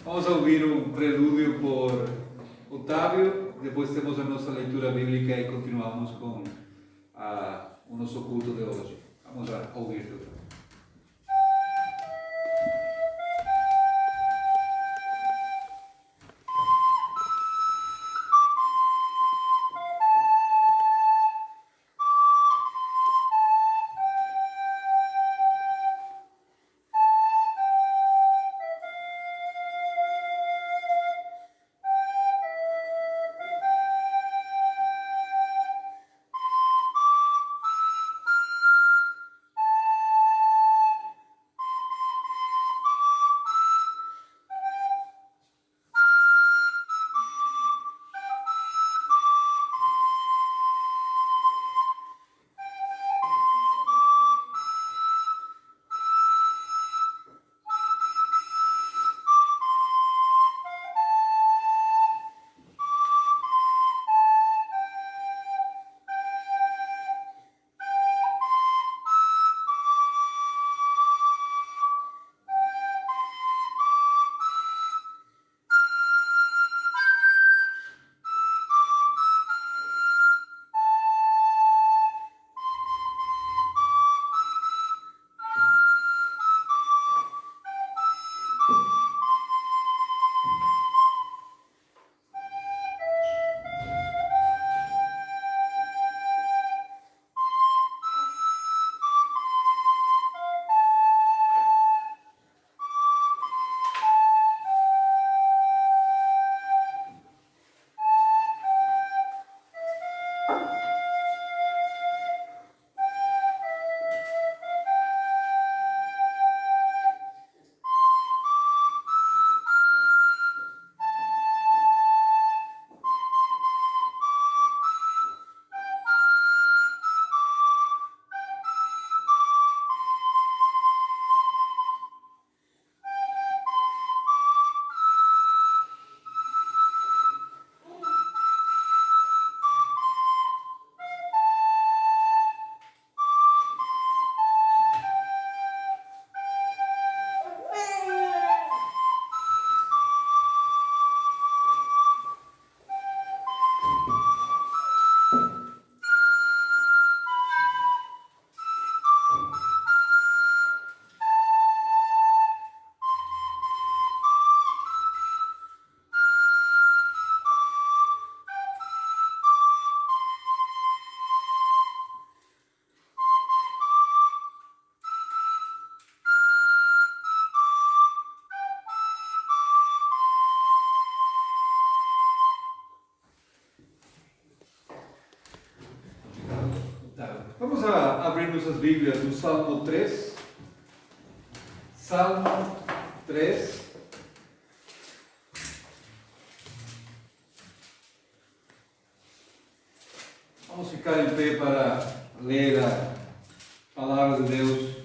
Vamos a ouvir um prelúdio por Otávio, depois temos a nossa leitura bíblica e continuamos com o nosso culto de hoje. Vamos a ouvir tudo. Vamos a abrir nossas Bíblias no Salmo 3. Salmo 3. Vamos ficar em pé para ler a palavra de Deus.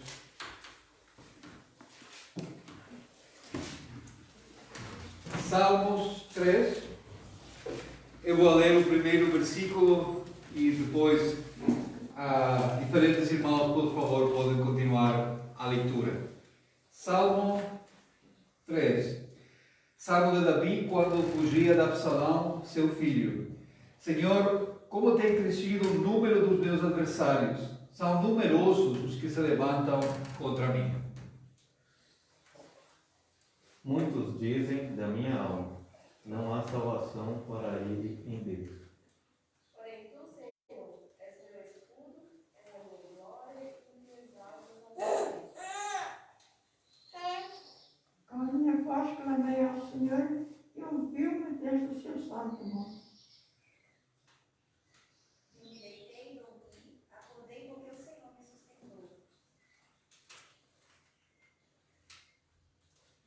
Salmos 3. Eu vou ler o primeiro versículo e depois diferentes irmãos, por favor, podem continuar a leitura. Salmo 3. Salmo de Davi quando fugia de Absalão, seu filho. Senhor, como tem crescido o número dos meus adversários. São numerosos os que se levantam contra mim. Muitos dizem da minha alma, não há salvação para ele em Deus. Porém, tu, Senhor, és meu escudo, és a minha glória e me exaltas a Deus. Com a minha voz clamei ao Senhor e ouviu-me desde o seu santo monte. Eu me deitei e dormi, acordei porque o Senhor me sustentou.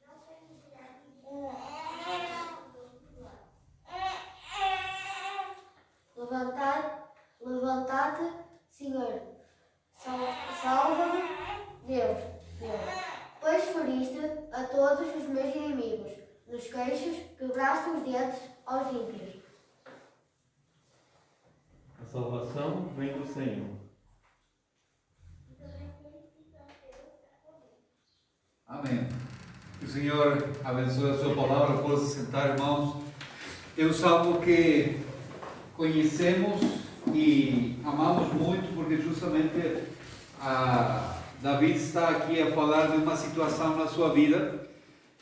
Não permitirá que Levantad, Senhor, salva-me, Deus, pois feriste a todos os meus inimigos, nos queixos quebraste os dentes aos ímpios. A salvação vem do Senhor. Amém. Que o Senhor abençoe a sua palavra. Possa sentar, irmãos. É um salmo que conhecemos e amamos muito, porque justamente David está aqui a falar de uma situação na sua vida.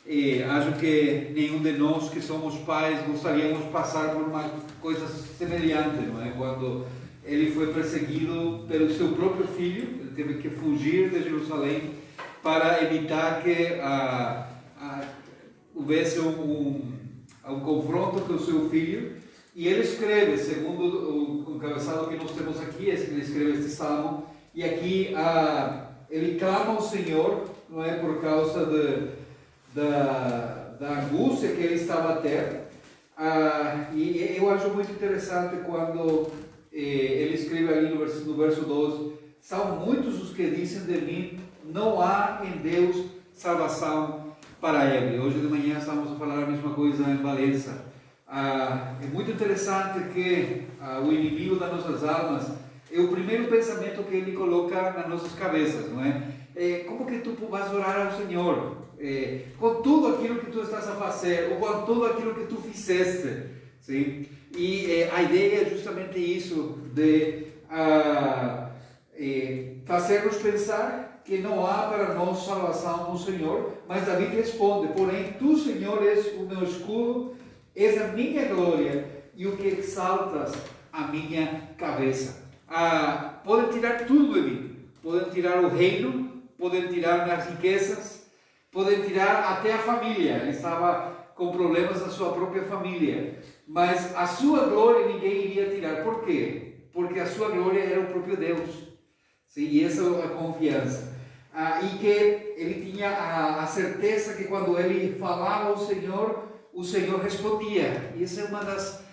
E acho que nenhum de nós que somos pais gostaríamos de passar por uma coisa semelhante, não é? Quando ele foi perseguido pelo seu próprio filho, ele teve que fugir de Jerusalém para evitar que houvesse um confronto com o seu filho. E ele escreve, segundo o cabeçalho que nós temos aqui, ele escreve este salmo, e aqui ele clama ao Senhor, não é, por causa da angústia que ele estava a ter. E eu acho muito interessante quando ele escreve ali no verso 12: são muitos os que dizem de mim, não há em Deus salvação para ele. Hoje de manhã estamos a falar a mesma coisa em Valença. É muito interessante que o inimigo das nossas almas é o primeiro pensamento que ele coloca nas nossas cabeças, não é? Como que tu vais orar ao Senhor com tudo aquilo que tu estás a fazer, ou com tudo aquilo que tu fizeste, sim? E a ideia é justamente isso, de fazer-nos pensar que não há para nós salvação no Senhor. Mas David responde: porém tu, Senhor, és o meu escudo, és a minha glória e o que exaltas a minha cabeça. Podem tirar tudo de mim, podem tirar o reino, podem tirar as riquezas, podem tirar até a família. Ele estava com problemas na sua própria família, mas a sua glória ninguém iria tirar. Por quê? Porque a sua glória era o próprio Deus. Sim, e essa é a confiança. E que ele tinha a certeza que quando ele falava ao Senhor, o Senhor respondia. E essa é uma das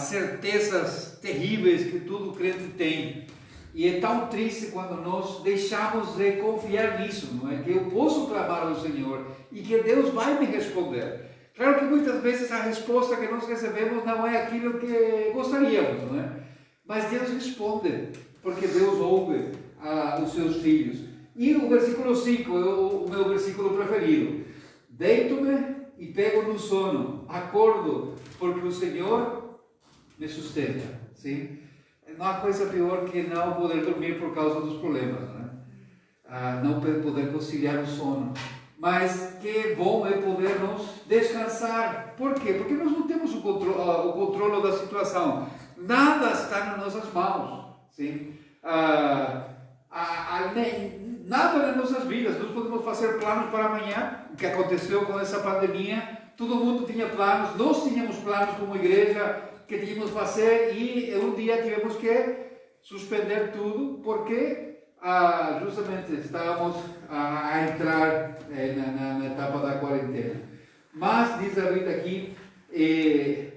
certezas terríveis que todo crente tem. E é tão triste quando nós deixamos de confiar nisso, não é? Que eu posso clamar ao Senhor e que Deus vai me responder. Claro que muitas vezes a resposta que nós recebemos não é aquilo que gostaríamos, não é? Mas Deus responde, porque Deus ouve os seus filhos. E o versículo 5 é o meu versículo preferido: deito-me e pego no sono, acordo, porque o Senhor me sustenta. Sim? Não há coisa pior que não poder dormir por causa dos problemas, né? Não poder conciliar o sono. Mas que bom é podermos descansar. Por quê? Porque nós não temos o controle da situação. Nada está nas nossas mãos. Sim? Nada nas nossas vidas. Nós podemos fazer planos para amanhã. O que aconteceu com essa pandemia, todo mundo tinha planos. Nós tínhamos planos como igreja que tínhamos que fazer, e um dia tivemos que suspender tudo porque justamente estávamos a entrar na etapa da quarentena. Mas diz David aqui: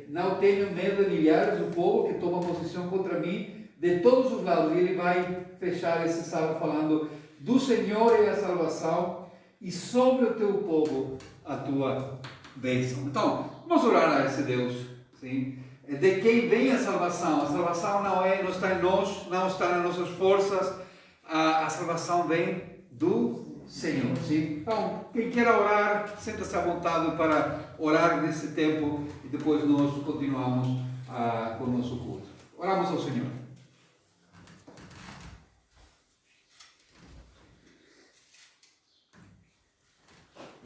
não tenho medo de milhares do povo que toma posição contra mim de todos os lados. E ele vai fechar esse salmo falando: do Senhor é a salvação e sobre o teu povo a tua bênção. Então, vamos orar a esse Deus, sim? De quem vem a salvação? A salvação não está em nós, não está nas nossas forças. A salvação vem do Senhor, sim? Então, quem queira orar, senta-se à vontade para orar nesse tempo e depois nós continuamos com o nosso culto. Oramos ao Senhor.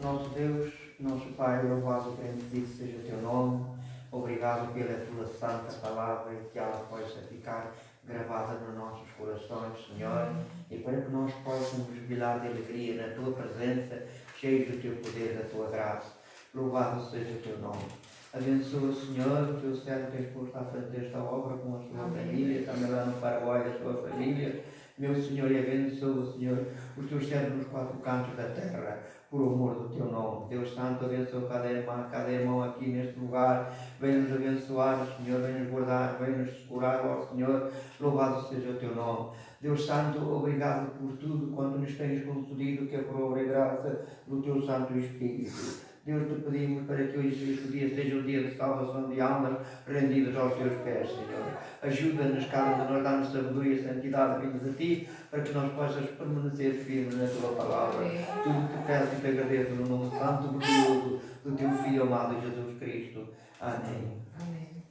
Nosso Deus, nosso Pai, louvado e bendito seja o teu nome. Obrigado pela tua santa palavra e que ela possa ficar gravada nos nossos corações, Senhor, e para que nós possamos velar de alegria na tua presença, cheios do teu poder, da tua graça. Louvado seja o teu nome. Abençoa, Senhor, o teu servo que és posto à frente desta obra com a sua família, também lá no Paraguai, a sua família. Meu Senhor, e abençoa, Senhor, os teus servos nos quatro cantos da terra, por amor do teu nome. Deus Santo, abençoa cada irmão aqui neste lugar. Vem-nos abençoar, Senhor, vem-nos guardar, vem-nos segurar, ó Senhor. Louvado seja o teu nome. Deus Santo, obrigado por tudo quanto nos tens concedido, que é por obra e graça do teu Santo Espírito. Deus, te pedimos para que hoje este dia seja um dia de salvação de almas rendidas aos teus pés, Senhor. Ajuda-nos, cada um de nós, dá-nos sabedoria e santidade vindas a ti, para que nós possamos permanecer firmes na tua palavra. Tudo te peço e te agradeço no nome santo e glorioso do teu Filho amado Jesus Cristo. Amém. Amém.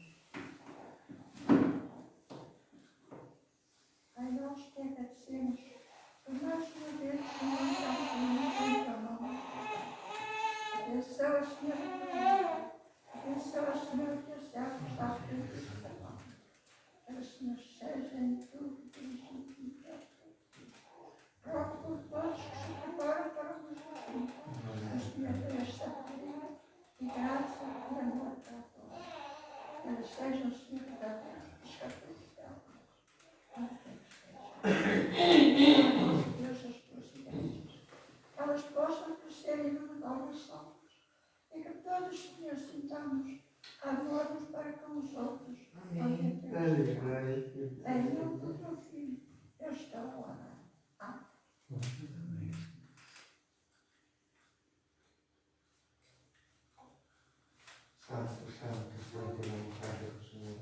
Pai, nós te agradecemos por mais uma vez que nós estamos em tua mão. Abençoa, Senhor. Abençoa, Senhor, que o céu está a perder. Para o Senhor seja em tudo dirigido em pronto por todos que se preparam para o julgamento. O Senhor dê sabedoria e graça e amor para todos. Que eles sejam, Senhor, da escravidão. Deus, as tuas igrejas, elas possam crescer em nome da oração. E que todos, Senhor, sintamos amor-nos para com os outros. Amém. Em nome do teu Filho, eu estou a orar. Amém. Santo, santo, santo, não caia do Senhor.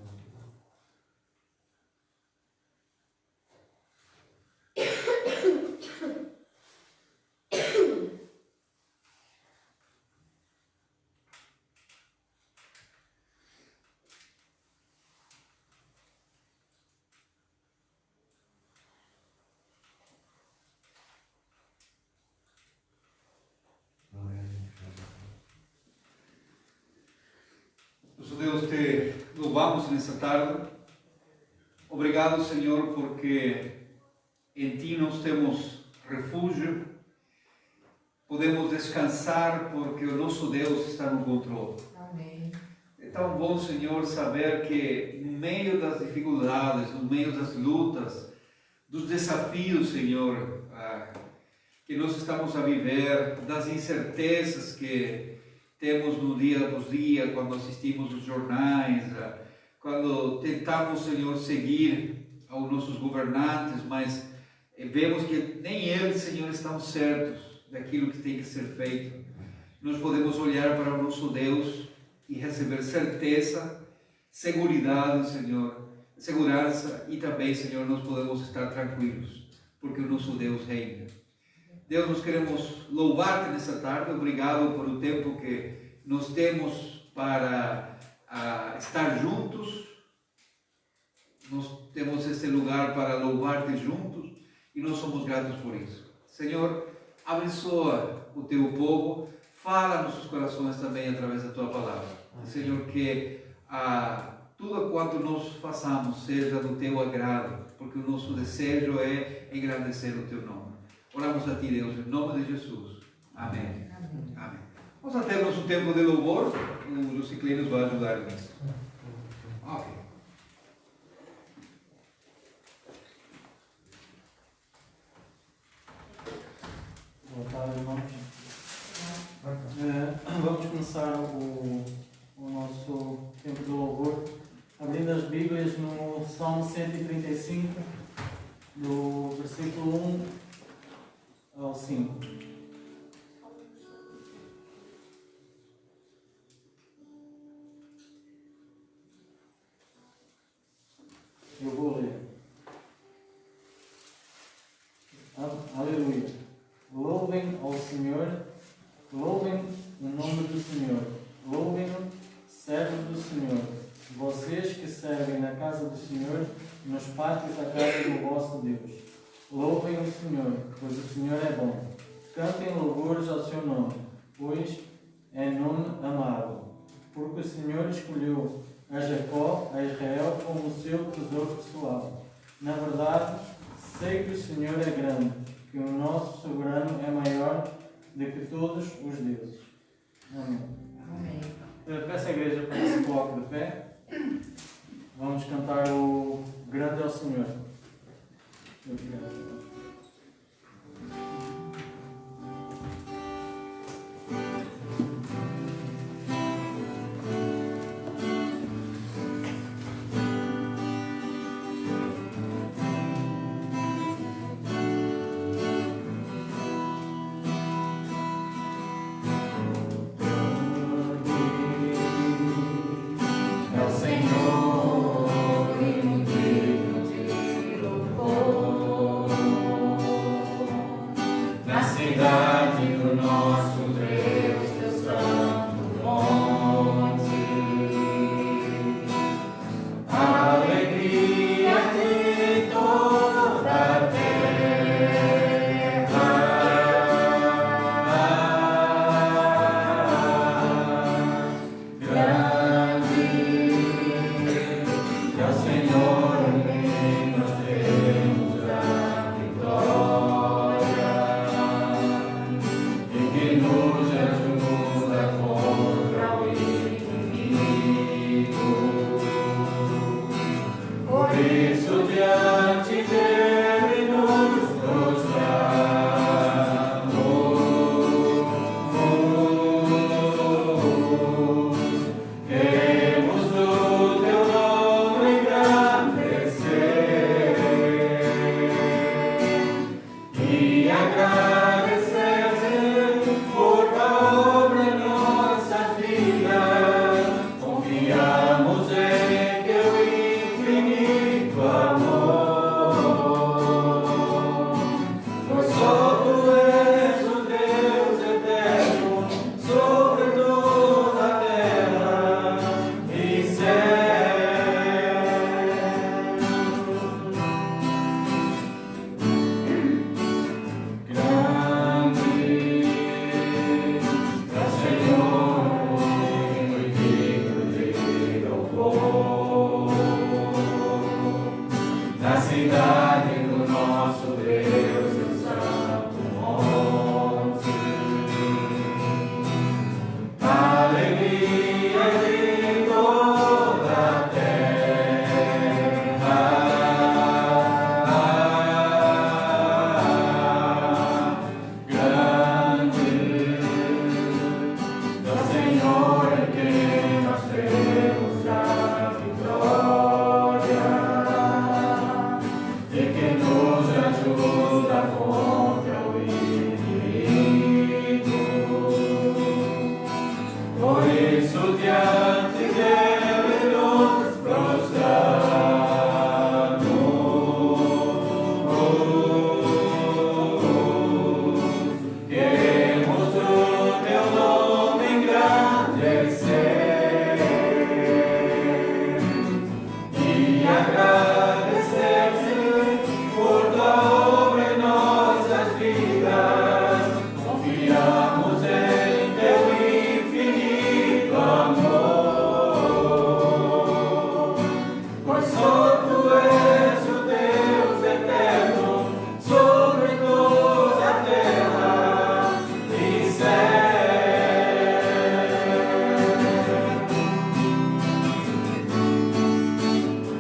Nosso Deus, te louvamos nessa tarde. Obrigado, Senhor, porque em Ti nós temos refúgio. Podemos descansar porque o nosso Deus está no controle. Amém. É tão bom, Senhor, saber que no meio das dificuldades, no meio das lutas, dos desafios, Senhor, que nós estamos a viver, das incertezas que temos no dia dos dias, quando assistimos os jornais, quando tentamos, Senhor, seguir aos nossos governantes, mas vemos que nem eles, Senhor, estão certos daquilo que tem que ser feito. Nós podemos olhar para o nosso Deus e receber certeza, seguridade, Senhor, segurança, e também, Senhor, nós podemos estar tranquilos, porque o nosso Deus reina. Deus, nós queremos louvar-te nessa tarde. Obrigado por o tempo que nós temos para estar juntos. Nós temos este lugar para louvar-te juntos e nós somos gratos por isso. Senhor, abençoa o teu povo, fala nos nossos corações também através da tua palavra. Senhor, que tudo quanto nós façamos seja do teu agrado, porque o nosso desejo é engrandecer o teu nome. Oramos a ti, Deus, em nome de Jesus. Amém. Amém. Vamos a ter nosso tempo de louvor. O Luciclinos vai ajudar nisso. Ok. Boa tarde, irmãos. Vamos começar o nosso tempo de louvor abrindo as Bíblias no Salmo 135, do versículo 1 ao 5. Eu vou ler. Aleluia. Louvem ao Senhor, louvem o nome do Senhor, louvem-no, servos do Senhor, vocês que servem na casa do Senhor, nos pátios da casa do vosso Deus. Louvem o Senhor, pois o Senhor é bom. Cantem louvores ao seu nome, pois é nome amável. Porque o Senhor escolheu a Jacó, a Israel, como o seu tesouro pessoal. Na verdade, sei que o Senhor é grande, que o nosso soberano é maior do que todos os deuses. Amém. Amém. Eu peço à igreja para que se coloque de pé. Vamos cantar o Grande é o Senhor. Obrigado. Amém. Por isso diante dele nos prostramos. Queremos o teu nome engrandecer e agradecer-te por tua obra em nossas vidas. Confiamos em teu infinito amor, pois só tu és o Deus eterno sobre toda a terra e céu.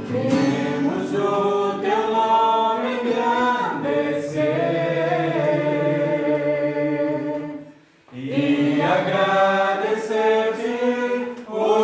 Queremos o teu nome engrandecer e agradecer-te por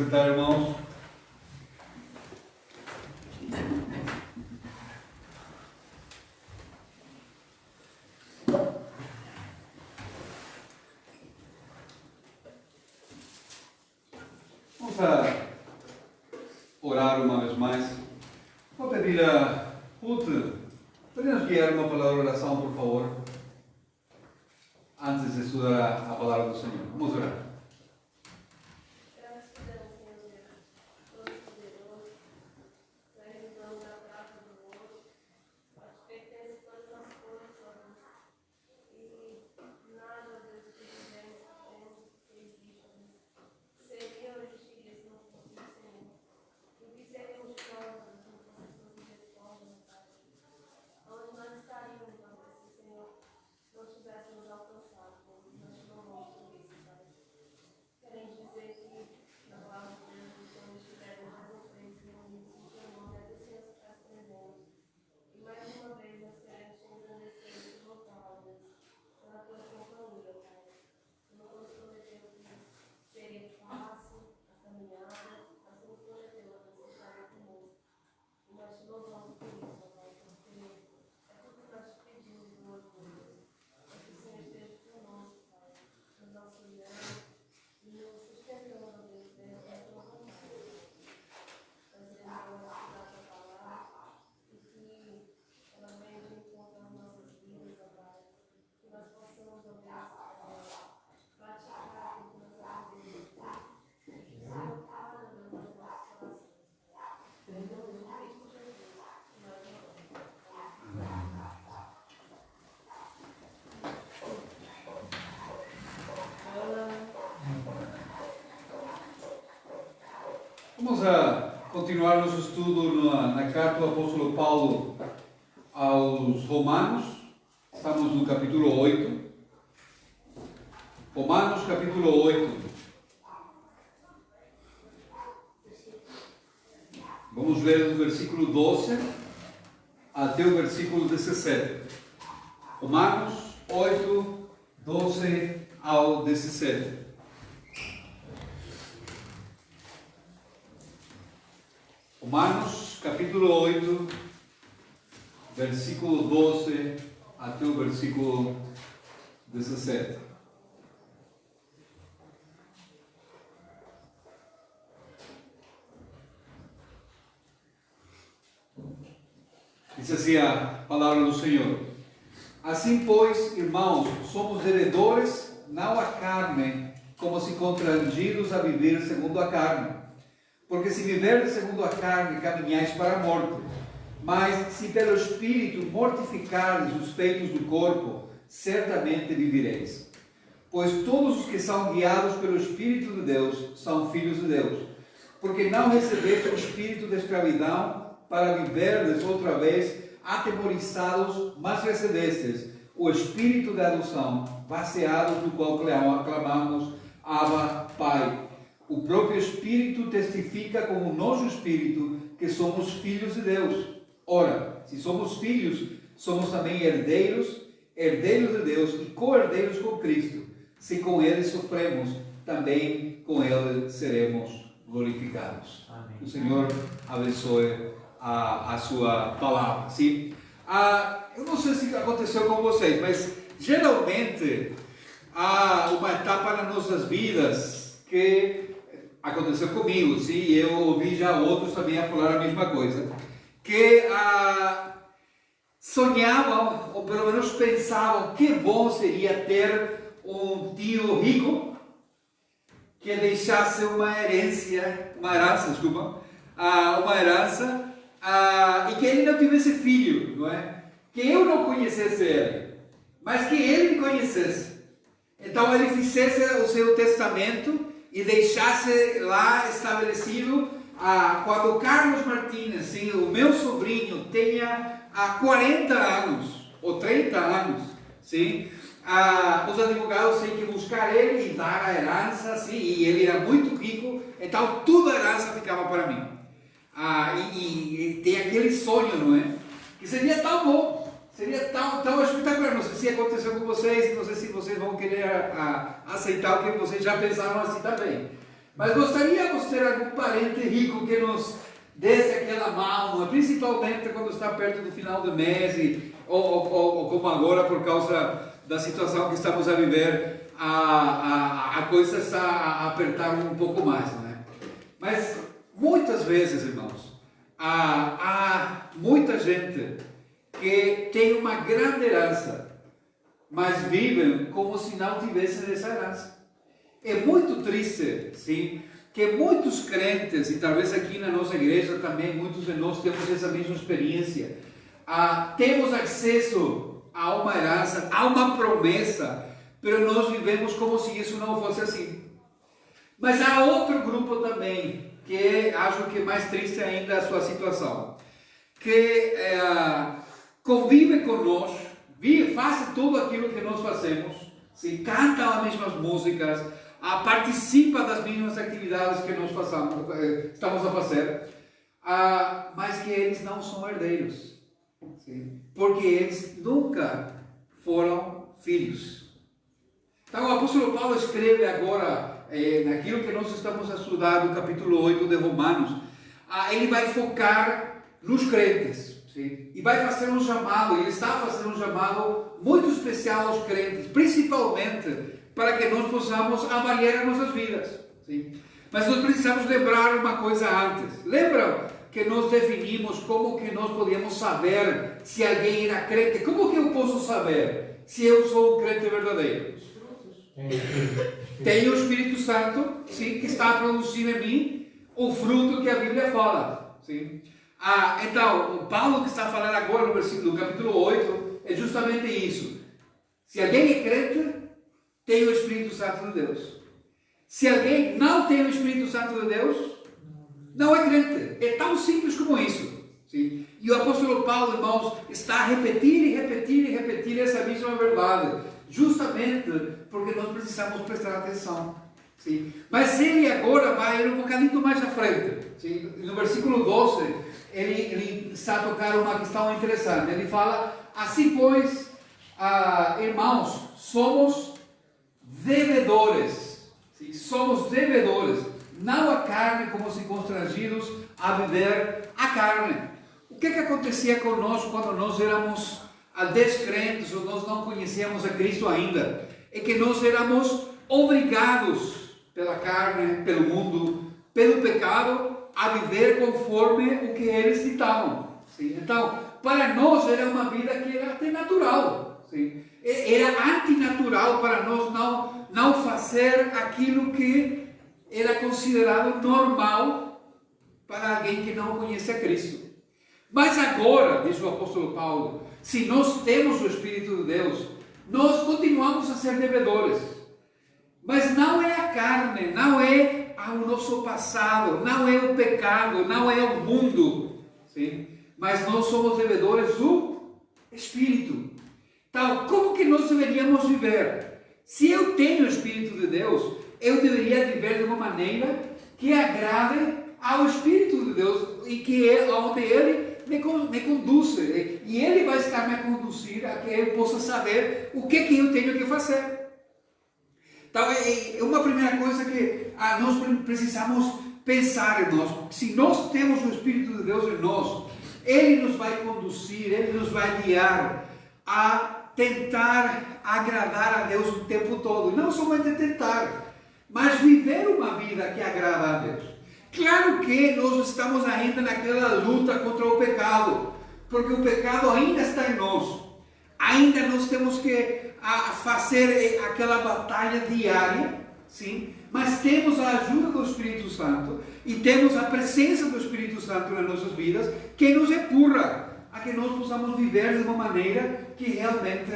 sentar, irmãos. Vamos a orar uma vez mais. Vou pedir a Ruth, podemos guiar uma palavra de oração, por favor, antes de estudar a palavra do Senhor. Vamos orar. Vamos a continuar nosso estudo na carta do apóstolo Paulo aos Romanos. Estamos no capítulo 8. Romanos, capítulo 8. Vamos ler do versículo 12 até o versículo 17. Romanos 8, 12 ao 17. Romanos, capítulo 8, versículo 12 até o versículo 17. Diz assim a palavra do Senhor: assim, pois, irmãos, somos devedores, não à carne, como se constrangidos a viver segundo a carne. Porque se viverdes segundo a carne, caminhais para a morte. Mas se pelo Espírito mortificardes os feitos do corpo, certamente vivereis. Pois todos os que são guiados pelo Espírito de Deus são filhos de Deus. Porque não recebeste o espírito de escravidão para viverdes outra vez atemorizados, mas recebestes o Espírito da adoção, baseado no qual clamamos, Abba, Pai. O próprio Espírito testifica com o nosso Espírito que somos filhos de Deus. Ora, se somos filhos, somos também herdeiros, herdeiros de Deus e co-herdeiros com Cristo. Se com Ele sofremos, também com Ele seremos glorificados. Amém. O Senhor abençoe a sua palavra. Sim? Eu não sei se aconteceu com vocês, mas geralmente há uma etapa nas nossas vidas que aconteceu comigo, sim, e eu ouvi já outros também a falar a mesma coisa, que sonhavam, ou pelo menos pensavam, que bom seria ter um tio rico que deixasse uma herança, e que ele não tivesse filho, não é? Que eu não conhecesse ele, mas que ele me conhecesse. Então ele fizesse o seu testamento e deixasse lá estabelecido, quando Carlos Martínez, sim, o meu sobrinho, tenha 40 anos ou 30 anos, sim, os advogados têm que buscar ele e dar a herança, sim, e ele era muito rico, então toda a herança ficava para mim. E tem aquele sonho, não é? Que seria tão bom, seria tão espetacular. Não sei se aconteceu com vocês, não sei se vocês vão querer aceitar o que vocês já pensaram assim também. Mas gostaríamos de ter algum parente rico que nos desse aquela mão, principalmente quando está perto do final do mês, ou como agora, por causa da situação que estamos a viver, a coisa está a apertar um pouco mais, não é? Mas muitas vezes, irmãos, há muita gente que tem uma grande herança, mas vivem como se não tivessem essa herança. É muito triste, sim, que muitos crentes, e talvez aqui na nossa igreja também, muitos de nós temos essa mesma experiência, temos acesso a uma herança, a uma promessa, mas nós vivemos como se isso não fosse assim. Mas há outro grupo também, que acho que é mais triste ainda a sua situação, que convive conosco, faz tudo aquilo que nós fazemos, sim, canta as mesmas músicas, participa das mesmas atividades que nós estamos a fazer, mas que eles não são herdeiros, sim, porque eles nunca foram filhos. Então o apóstolo Paulo escreve agora, naquilo que nós estamos a estudar no capítulo 8 de Romanos, ele vai focar nos crentes, sim, e vai fazer um chamado, ele está fazendo um chamado muito especial aos crentes, principalmente para que nós possamos avaliar as nossas vidas, sim. Mas nós precisamos lembrar uma coisa antes. Lembram que nós definimos como que nós podíamos saber se alguém era crente? Como que eu posso saber se eu sou um crente verdadeiro? Tem o Espírito Santo, sim, que está a produzir em mim o fruto que a Bíblia fala, sim. Então, o Paulo que está falando agora no versículo, no capítulo 8, é justamente isso. Se alguém é crente, tem o Espírito Santo de Deus. Se alguém não tem o Espírito Santo de Deus, não é crente. É tão simples como isso, sim? E o apóstolo Paulo, irmãos, está a repetir e repetir e repetir essa mesma verdade, justamente porque nós precisamos prestar atenção, sim? Mas ele agora vai ir um bocadinho mais à frente, sim? No versículo 12, ele está a tocar uma questão interessante. Ele fala: assim pois, irmãos, somos devedores, sim? Somos devedores, não a carne, como se constrangidos a viver a carne. O que acontecia conosco quando nós éramos descrentes ou nós não conhecíamos a Cristo ainda? É que nós éramos obrigados pela carne, pelo mundo, pelo pecado, a viver conforme o que eles ditavam, sim? Então, para nós era uma vida que era até natural, sim? Era antinatural para nós não fazer aquilo que era considerado normal para alguém que não conhece a Cristo. Mas agora, diz o apóstolo Paulo, se nós temos o Espírito de Deus, nós continuamos a ser devedores. Mas não é a carne, não é o nosso passado, não é o pecado, não é o mundo, sim? Mas nós somos devedores do Espírito. Então, como que nós deveríamos viver? Se eu tenho o Espírito de Deus, eu deveria viver de uma maneira que agrade ao Espírito de Deus e que é onde Ele me conduz. E Ele vai estar me conduzir a que eu possa saber o que eu tenho que fazer. Então, é uma primeira coisa que nós precisamos pensar em nós. Se nós temos o Espírito de Deus em nós, Ele nos vai conduzir, Ele nos vai guiar a tentar agradar a Deus o tempo todo. Não somente tentar, mas viver uma vida que agrada a Deus. Claro que nós estamos ainda naquela luta contra o pecado, porque o pecado ainda está em nós. Ainda nós temos que fazer aquela batalha diária, sim? Mas temos a ajuda do Espírito Santo e temos a presença do Espírito Santo nas nossas vidas, que nos empurra a que nós possamos viver de uma maneira que realmente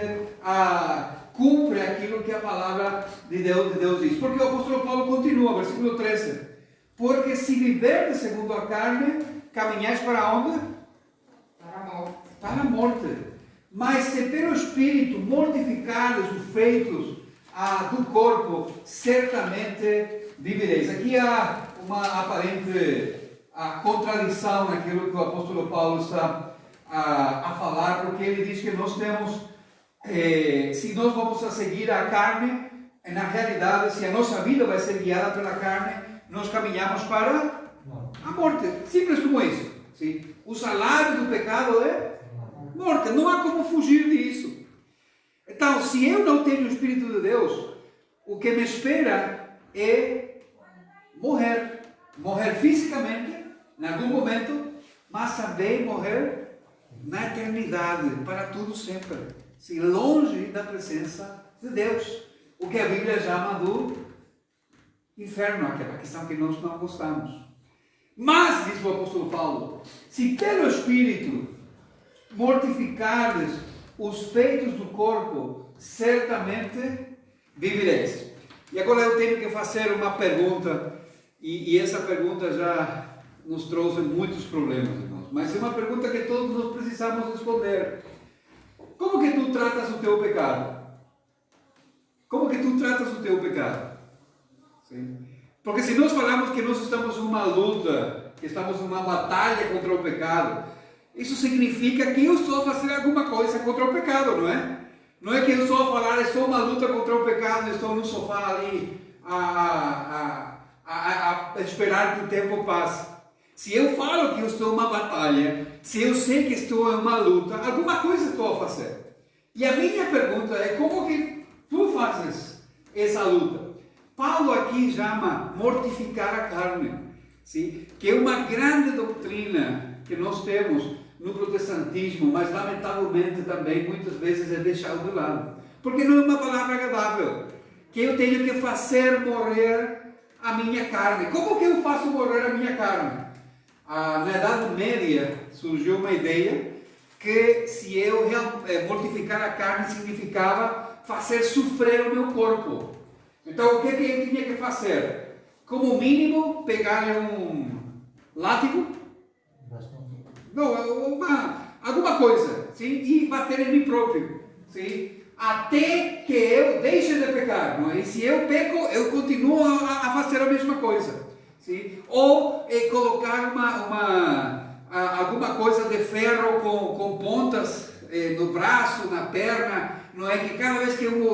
cumpre aquilo que a palavra de Deus diz. Porque o apóstolo Paulo continua, versículo 13: porque se viverdes segundo a carne, caminhais para onde? Para a morte. Para a morte. Mas se pelo Espírito mortificares os feitos do corpo, certamente vivereis. Aqui há uma aparente contradição naquilo que o apóstolo Paulo está a falar, porque ele diz que nós temos, se nós vamos a seguir a carne, na realidade, se a nossa vida vai ser guiada pela carne, nós caminhamos para a morte. Simples como isso. Sim? O salário do pecado é morte. Não há como fugir disso. Então, se eu não tenho o Espírito de Deus, o que me espera é morrer. Morrer fisicamente, em algum momento, mas também morrer na eternidade, para tudo sempre. Sim, longe da presença de Deus. O que a Bíblia chama do inferno, aquela questão que nós não gostamos. Mas, diz o apóstolo Paulo, se pelo Espírito mortificardes os feitos do corpo, certamente vivereis. E agora eu tenho que fazer uma pergunta, e essa pergunta já nos trouxe muitos problemas, irmãos. Mas é uma pergunta que todos nós precisamos responder. Como que tu tratas o teu pecado? Como que tu tratas o teu pecado? Sim. Porque se nós falamos que nós estamos numa luta, que estamos numa batalha contra o pecado, isso significa que eu estou a fazer alguma coisa contra o pecado, não é? Não é que eu estou a falar, estou uma luta contra o pecado, estou no sofá ali a esperar que o tempo passe. Se eu falo que eu estou em uma batalha, se eu sei que estou em uma luta, alguma coisa estou a fazer. E a minha pergunta é, como que tu fazes essa luta? Paulo aqui chama mortificar a carne, sim? Que é uma grande doutrina que nós temos no protestantismo, mas lamentavelmente também muitas vezes é deixado de lado. Porque não é uma palavra agradável, que eu tenho que fazer morrer a minha carne. Como que eu faço morrer a minha carne? Na Idade Média surgiu uma ideia que se eu mortificar a carne significava fazer sofrer o meu corpo. Então o que eu tinha que fazer? Como mínimo pegar um látigo, não, alguma coisa, sim? E bater em mim próprio, sim? Até que eu deixe de pecar, não é? E se eu peco, eu continuo a fazer a mesma coisa, sim? Ou colocar alguma coisa de ferro com pontas no braço, na perna, não é? Que cada vez que eu me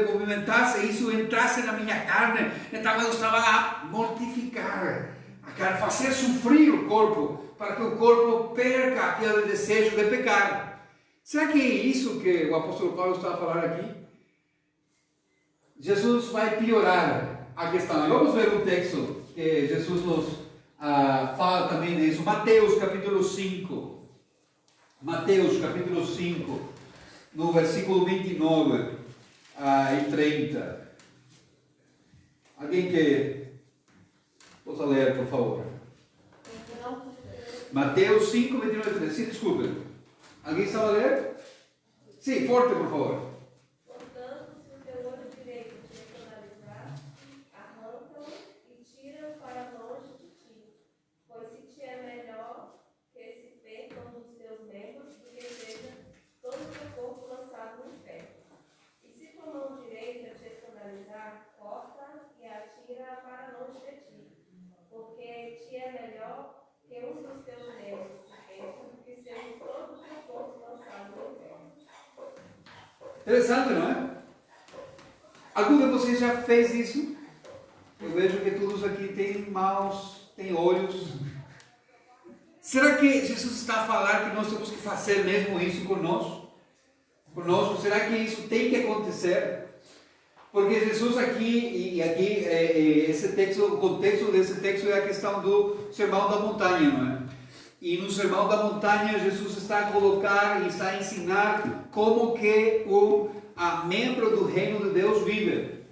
movimentasse, isso entrasse na minha carne, então eu estava a mortificar a carne, fazer sofrer o corpo, para que o corpo perca aquele desejo de pecar. Será que é isso que o apóstolo Paulo está a falar aqui? Jesus vai piorar a questão. E vamos ver um texto que Jesus nos fala também disso. Mateus capítulo 5. Mateus capítulo 5, no versículo 29 e 30. Alguém que possa ler, por favor? Mateus 5, 29 e 30. Sim, desculpe. Alguém sabe ler? Sim, forte, por favor. Portanto, se o teu olho direito te escandalizar, arranca-o e tira-o para longe de ti. Pois se te é melhor que se perca um dos teus membros do que seja todo o teu corpo lançado no inferno. E se tua mão direita te escandalizar, corta e atira-a para longe de ti. Porque te é melhor que um dos teus membros se perca do que seja todo o teu corpo lançado no inferno. Interessante, não é? Algum de vocês já fez isso? Eu vejo que todos aqui têm mãos, têm olhos. Será que Jesus está a falar que nós temos que fazer mesmo isso conosco? Será que isso tem que acontecer? Porque Jesus aqui, esse texto, o contexto desse texto é a questão do Sermão da Montanha, não é? E no Sermão da Montanha, Jesus está a colocar e está a ensinar como que o membro do reino de Deus vive.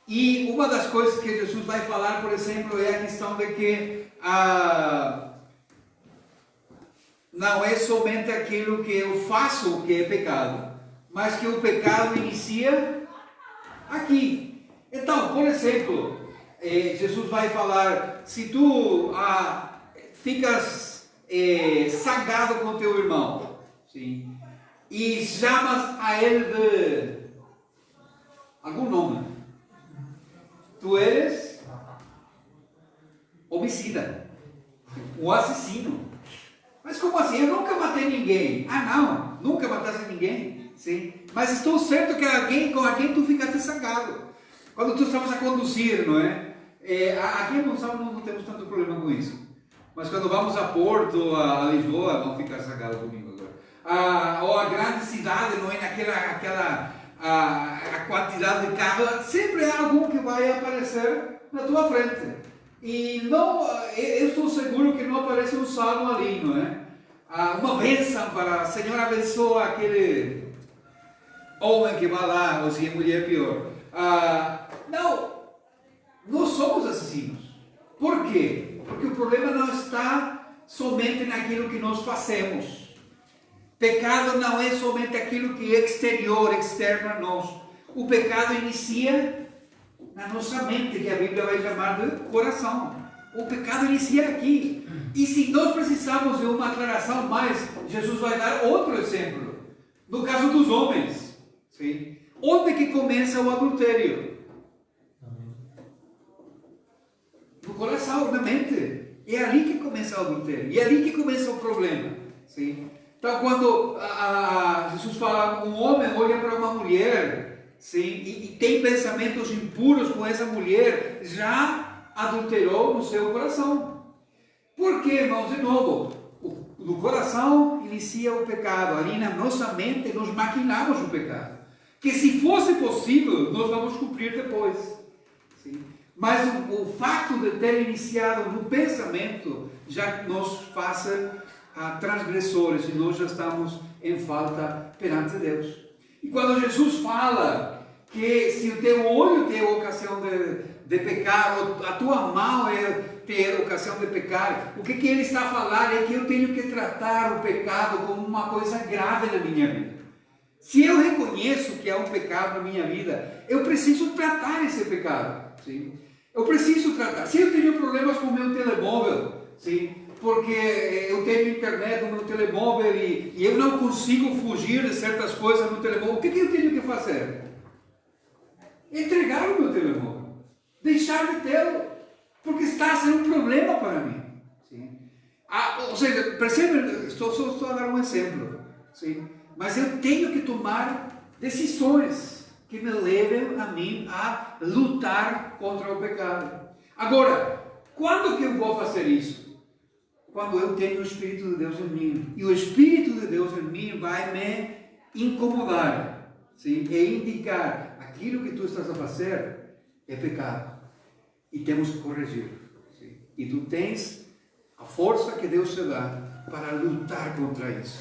E uma das coisas que Jesus vai falar, por exemplo, é a questão de que não é somente aquilo que eu faço que é pecado, mas que o pecado inicia aqui. Então, por exemplo, Jesus vai falar, se tu ficas zangado com teu irmão, sim, e chamas a ele de algum nome, tu eres homicida, um assassino. Mas como assim? Eu nunca matei ninguém. Não, nunca mataste ninguém, sim. Mas estou certo que com alguém tu ficaste zangado. Quando tu estavas a conduzir, não é? Aqui em Gonçalo não temos tanto problema com isso. Mas quando vamos a Porto, a Lisboa, vão ficar zangado comigo agora. Ou a grande cidade, não é? A quantidade de carros, sempre há algum que vai aparecer na tua frente. E não, eu estou seguro que não aparece um salmo ali, não é? Uma bênção para Senhor abençoa aquele homem que vai lá, ou se é mulher pior. Não, nós somos assassinos. Por quê? Porque o problema não está somente naquilo que nós fazemos. Pecado não é somente aquilo que é exterior, externo a nós. O pecado inicia na nossa mente, que a Bíblia vai chamar de coração. O pecado inicia aqui. E se nós precisamos de uma aclaração mais, Jesus vai dar outro exemplo. No caso dos homens. Sim? Onde que começa o adultério? No coração, na mente. É ali que começa o adultério. E é ali que começa o problema. Sim? Então, quando Jesus fala, um homem olha para uma mulher, sim, e tem pensamentos impuros com essa mulher, já adulterou no seu coração. Por quê, irmãos? De novo, no coração inicia o pecado. Ali na nossa mente nós maquinamos o pecado. Que se fosse possível, nós vamos cumprir depois. Sim? Mas o fato de ter iniciado no pensamento já nos faz transgressores e nós já estamos em falta perante Deus. E quando Jesus fala que se o teu olho tem ocasião de pecar, ou a tua mão tem ocasião de pecar, o que ele está a falar é que eu tenho que tratar o pecado como uma coisa grave na minha vida. Se eu reconheço que há um pecado na minha vida, eu preciso tratar esse pecado. Sim? Eu preciso tratar. Se eu tenho problemas com o meu telemóvel, sim? Porque eu tenho internet no meu telemóvel e eu não consigo fugir de certas coisas no telemóvel, o que eu tenho que fazer? Entregar o meu telemóvel. Deixar de tê-lo. Porque está a ser um problema para mim. Sim? Ou seja, percebe? Estou a dar um exemplo. Sim? Mas eu tenho que tomar decisões que me levem a mim a lutar contra o pecado. Agora, quando que eu vou fazer isso? Quando eu tenho o Espírito de Deus em mim. E o Espírito de Deus em mim vai me incomodar. Sim? E indicar aquilo que tu estás a fazer é pecado. E temos que corrigir. Sim? E tu tens a força que Deus te dá para lutar contra isso.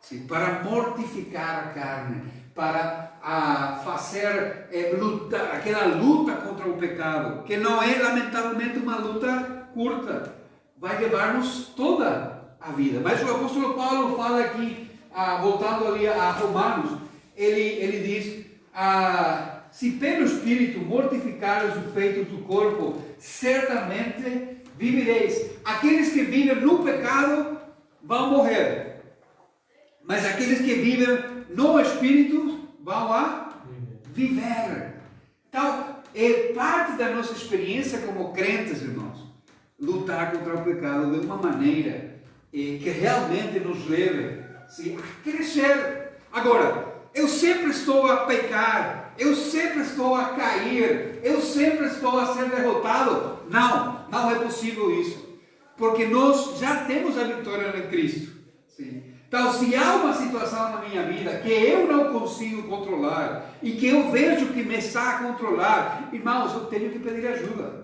Sim? Para mortificar a carne. Para fazer lutar, aquela luta contra o pecado. Que não é, lamentavelmente, uma luta curta. Vai levar-nos toda a vida. Mas o apóstolo Paulo fala aqui, voltando ali a Romanos, ele diz, se pelo Espírito mortificares o feito do corpo, certamente vivereis. Aqueles que vivem no pecado vão morrer. Mas aqueles que vivem no Espírito vão viver. Então, é parte da nossa experiência como crentes, irmãos, lutar contra o pecado de uma maneira que realmente nos leve a crescer. Agora, eu sempre estou a pecar, eu sempre estou a cair, eu sempre estou a ser derrotado. Não é possível isso. Porque nós já temos a vitória em Cristo. Sim. Então, se há uma situação na minha vida que eu não consigo controlar e que eu vejo que me está a controlar, irmãos, eu tenho que pedir ajuda.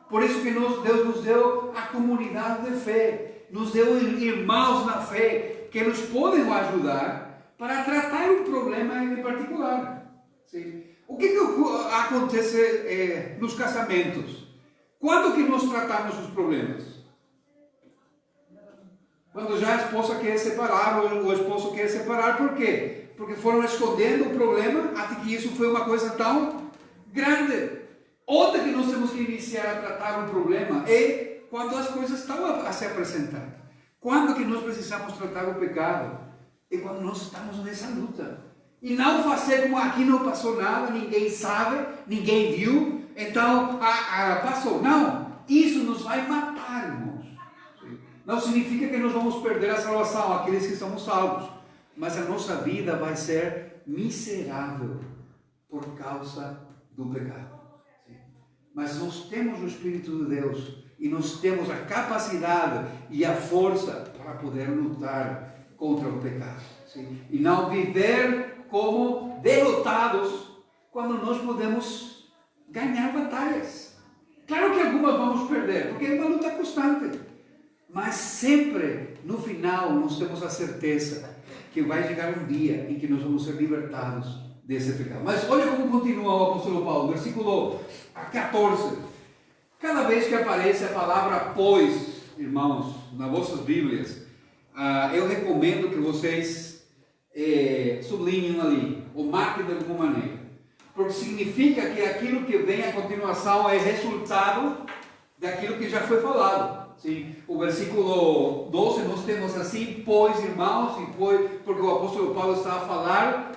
Por isso que Deus nos deu a comunidade de fé, nos deu irmãos na fé que nos podem ajudar para tratar um problema em particular. Sim. O que acontece nos casamentos? Quando que nós tratamos os problemas? Quando já a esposa quer separar ou o esposo quer separar, por quê? Porque foram escondendo o problema até que isso foi uma coisa tão grande. Outra que nós temos que iniciar a tratar um problema é quando as coisas estão a se apresentar. Quando que nós precisamos tratar o pecado? É quando nós estamos nessa luta. E não fazer como aqui não passou nada, ninguém sabe, ninguém viu, então passou. Não, isso nos vai matar, irmãos. Não significa que nós vamos perder a salvação, aqueles que somos salvos. Mas a nossa vida vai ser miserável por causa do pecado. mas nós temos o Espírito de Deus e nós temos a capacidade e a força para poder lutar contra o pecado. Sim? E não viver como derrotados quando nós podemos ganhar batalhas. Claro que algumas vamos perder, porque é uma luta constante. Mas sempre, no final, nós temos a certeza que vai chegar um dia em que nós vamos ser libertados desse pecado. Mas olha como continua o apóstolo Paulo, versículo 14. Cada vez que aparece a palavra pois, irmãos, nas vossas Bíblias, eu recomendo que vocês sublinhem ali, ou marquem de alguma maneira. Porque significa que aquilo que vem a continuação é resultado daquilo que já foi falado. Sim, o versículo 12 nós temos assim, pois irmãos, e pois, porque o apóstolo Paulo estava a falar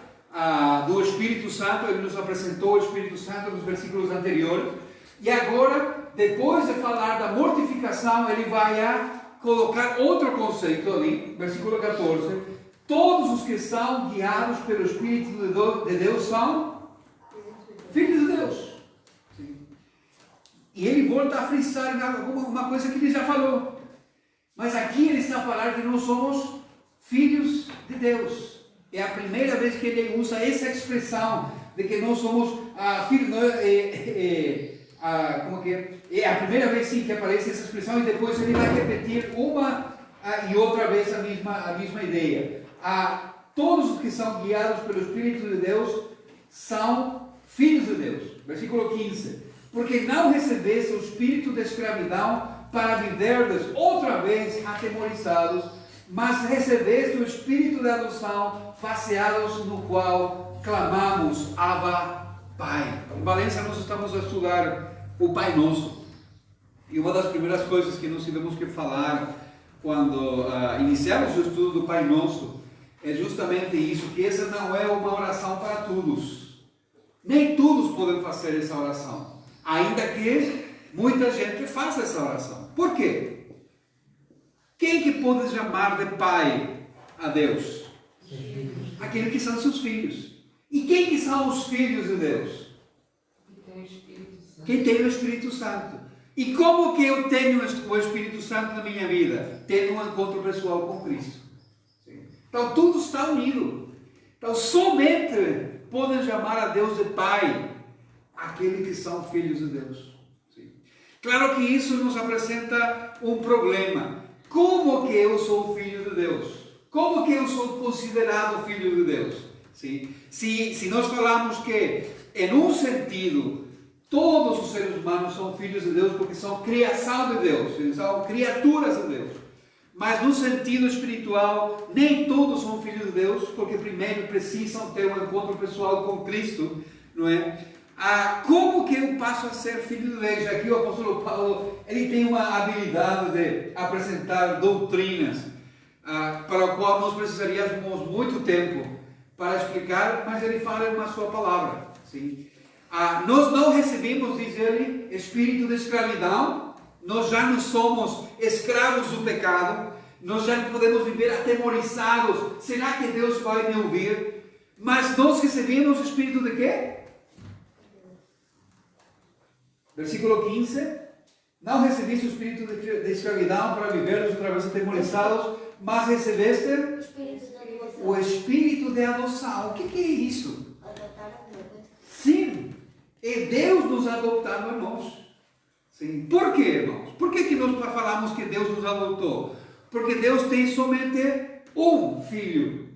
do Espírito Santo, ele nos apresentou o Espírito Santo nos versículos anteriores, e agora, depois de falar da mortificação, ele vai a colocar outro conceito ali, versículo 14, todos os que são guiados pelo Espírito de Deus são filhos de Deus. E ele volta a frisar uma coisa que ele já falou. Mas aqui ele está a falar que nós somos filhos de Deus. É a primeira vez que ele usa essa expressão de que nós somos filhos. Como que é? É a primeira vez sim que aparece essa expressão e depois ele vai repetir uma e outra vez a mesma ideia. Todos os que são guiados pelo Espírito de Deus são filhos de Deus. Versículo 15. Porque não recebeste o espírito de escravidão para viverdes outra vez atemorizados, mas recebeste o espírito de adoção, faceados no qual clamamos, Abba, Pai. Em Valência nós estamos a estudar o Pai Nosso. E uma das primeiras coisas que nós tivemos que falar quando iniciamos o estudo do Pai Nosso é justamente isso, que essa não é uma oração para todos. Nem todos podem fazer essa oração. Ainda que muita gente faça essa oração. Por quê? Quem que pode chamar de pai a Deus? Aqueles que são seus filhos. E quem que são os filhos de Deus? Quem tem o Espírito Santo. E como que eu tenho o Espírito Santo na minha vida? Tendo um encontro pessoal com Cristo. Então tudo está unido. Então somente podem chamar a Deus de pai aqueles que são filhos de Deus. Sim. Claro que isso nos apresenta um problema. Como que eu sou filho de Deus? Como que eu sou considerado filho de Deus? Sim. Se nós falamos que, em um sentido, todos os seres humanos são filhos de Deus porque são criação de Deus, eles são criaturas de Deus. Mas no sentido espiritual, nem todos são filhos de Deus, porque primeiro precisam ter um encontro pessoal com Cristo, não é? Como que eu passo a ser filho de Deus? Aqui o apóstolo Paulo, ele tem uma habilidade de apresentar doutrinas, para o qual nós precisaríamos muito tempo para explicar, mas ele fala em uma só palavra. Sim? Nós não recebemos, diz ele, espírito de escravidão, nós já não somos escravos do pecado, nós já não podemos viver atemorizados, será que Deus vai me ouvir? Mas nós recebemos o espírito de quê? Versículo 15, não recebeste o espírito de escravidão para viver outra vez atemorizados, mas recebeste o espírito de adoção. O que é isso? Sim, é Deus nos adotando, irmãos. Sim. Por quê, irmãos? Por que nós falamos que Deus nos adotou? Porque Deus tem somente um filho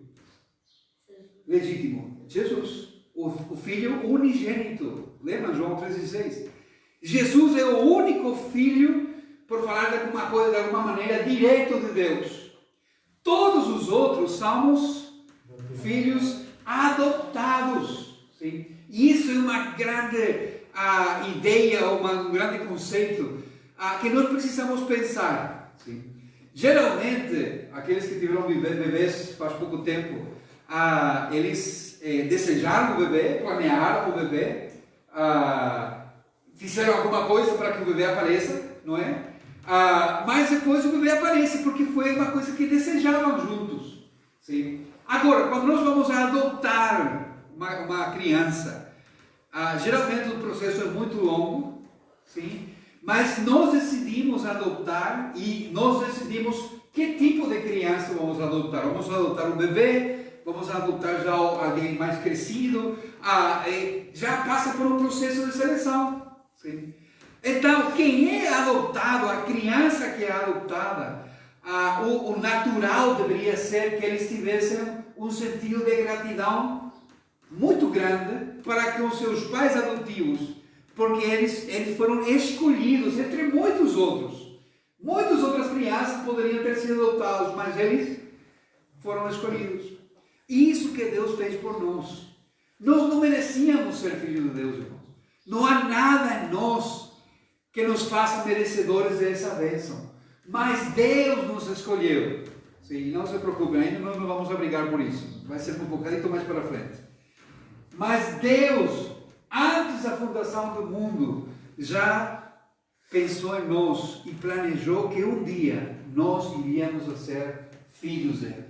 legítimo, Jesus, o filho unigênito. Lembra João 3,16? Jesus é o único filho, por falar de alguma coisa, de alguma maneira, direto de Deus. Todos os outros somos filhos adotados. Sim? E isso é uma grande ideia, um grande conceito que nós precisamos pensar. Sim? Geralmente, aqueles que tiveram bebês faz pouco tempo, eles desejaram o bebê, planearam o bebê, fizeram alguma coisa para que o bebê apareça, não é? Mas depois o bebê aparece, porque foi uma coisa que desejavam juntos. Sim? Agora, quando nós vamos adotar uma criança, geralmente o processo é muito longo, sim? Mas nós decidimos adotar e nós decidimos que tipo de criança vamos adotar. Vamos adotar um bebê, vamos adotar já alguém mais crescido, já passa por um processo de seleção, sim? Então, quem é adotado, a criança que é adotada, o natural deveria ser que eles tivessem um sentido de gratidão muito grande para com seus pais adotivos, porque eles foram escolhidos entre muitos outros. Muitas outras crianças poderiam ter sido adotadas, mas eles foram escolhidos. Isso que Deus fez por nós. Nós não merecíamos ser filhos de Deus, irmãos. Não há nada em nós que nos faça merecedores dessa bênção. Mas Deus nos escolheu. Sim, não se preocupe, ainda nós não vamos brigar por isso. Vai ser um bocadinho mais para frente. Mas Deus, antes da fundação do mundo, já pensou em nós e planejou que um dia nós iríamos a ser filhos dele.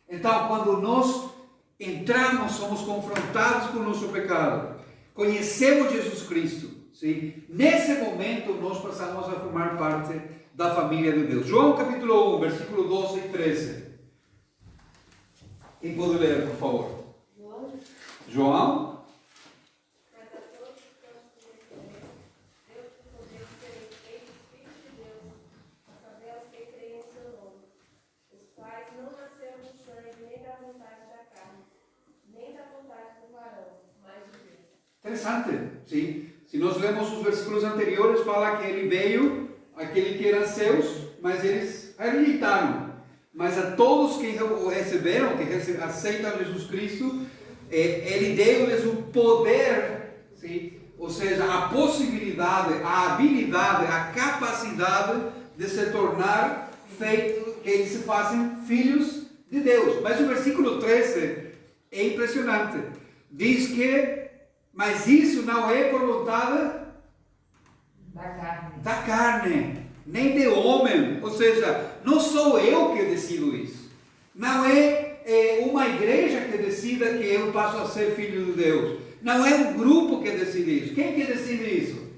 Então, quando nós entramos, somos confrontados com o nosso pecado, conhecemos Jesus Cristo, sim? Nesse momento nós passamos a formar parte da família de Deus. João capítulo 1, versículo 12 e 13. Quem pode ler, por favor? João? Mas a todos quantos conhecerem, Deus te poder serem feitos filhos de Deus, a saber aos que creem em seu nome, os quais não nasceram do sangue, nem da vontade da carne, nem da vontade do varão, mas de Deus. Interessante, sim? Se nós lemos os versículos anteriores, fala que ele veio, aquele que eram seus, mas eles rejeitaram. Mas a todos que o receberam, que aceitam Jesus Cristo, ele deu-lhes o poder, sim? Ou seja, a possibilidade, a habilidade, a capacidade de se tornar feito, que eles se fazem filhos de Deus. Mas o versículo 13 é impressionante. Diz que, mas isso não é por vontade da carne, nem de homem. Ou seja, não sou eu que decido isso. Não é uma igreja que decida que eu passo a ser filho de Deus. Não é um grupo que decide isso. Quem que decide isso?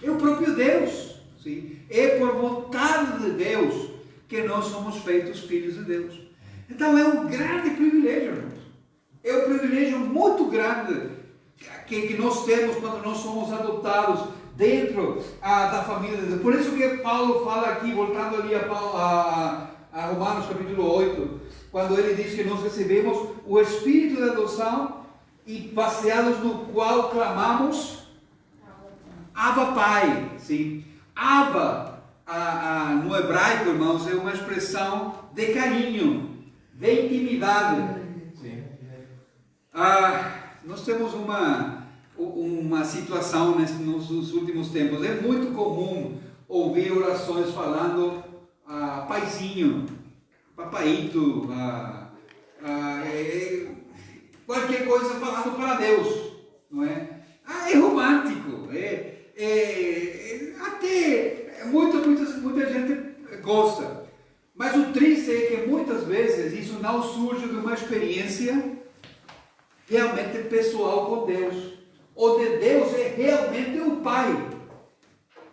É o próprio Deus. Sim? É por vontade de Deus que nós somos feitos filhos de Deus. Então é um grande privilégio, irmãos. É um privilégio muito grande que nós temos quando nós somos adotados dentro da família de Deus. Por isso que Paulo fala aqui, voltando ali a Romanos capítulo 8, quando ele diz que nós recebemos o Espírito de adoção e baseados no qual clamamos Abba Pai. Sim? Abba, no hebraico, irmãos, é uma expressão de carinho, de intimidade. Sim. Nós temos uma situação nos últimos tempos. É muito comum ouvir orações falando paizinho, papaito, qualquer coisa falando para Deus, não é? É romântico, até muita gente gosta, mas o triste é que muitas vezes isso não surge de uma experiência realmente pessoal com Deus, onde Deus é realmente o Pai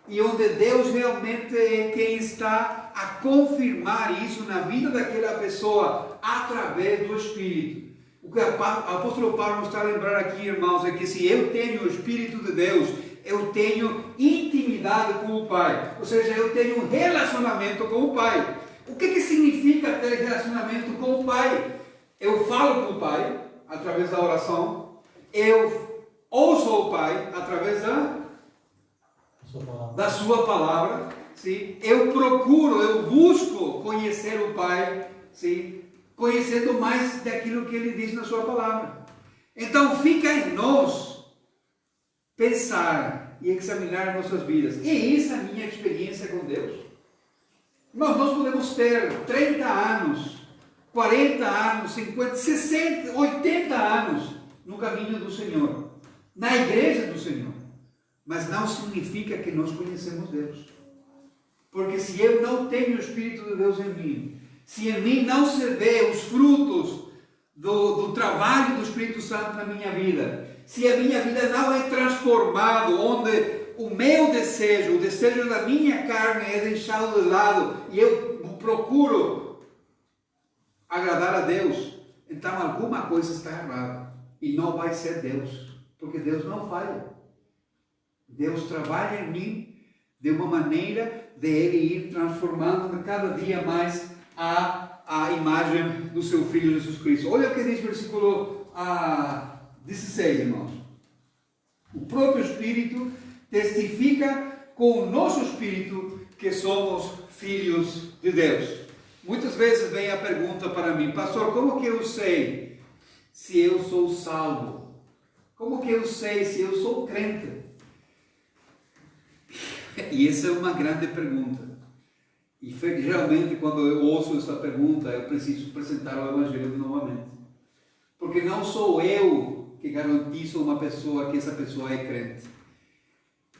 e onde Deus realmente é quem está a confirmar isso na vida daquela pessoa através do Espírito. O que o apóstolo Paulo nos está a lembrar aqui, irmãos, é que se eu tenho o Espírito de Deus, eu tenho intimidade com o Pai, ou seja, eu tenho um relacionamento com o Pai. O que significa ter relacionamento com o Pai? Eu falo com o Pai através da oração, eu ouço o Pai através da sua palavra, sim? Eu procuro, eu busco conhecer o Pai, sim? Conhecendo mais daquilo que Ele diz na sua palavra. Então fica em nós pensar e examinar nossas vidas. E essa é a minha experiência com Deus. Nós podemos ter 30 anos, 40 anos, 50, 60, 80 anos no caminho do Senhor, na igreja do Senhor. Mas não significa que nós conhecemos Deus. Porque se eu não tenho o Espírito de Deus em mim, se em mim não se vê os frutos do trabalho do Espírito Santo na minha vida, se a minha vida não é transformada, onde o meu desejo, o desejo da minha carne é deixado de lado e eu procuro agradar a Deus, então alguma coisa está errada. E não vai ser Deus, porque Deus não falha. Deus trabalha em mim de uma maneira de Ele ir transformando cada dia mais a imagem do seu Filho Jesus Cristo. Olha o que diz o versículo 16, irmãos. O próprio Espírito testifica com o nosso Espírito que somos filhos de Deus. Muitas vezes vem a pergunta para mim: pastor, como que eu sei se eu sou salvo? Como que eu sei se eu sou crente? E essa é uma grande pergunta. E geralmente quando eu ouço essa pergunta, eu preciso apresentar o Evangelho novamente. Porque não sou eu que garantizo uma pessoa que essa pessoa é crente.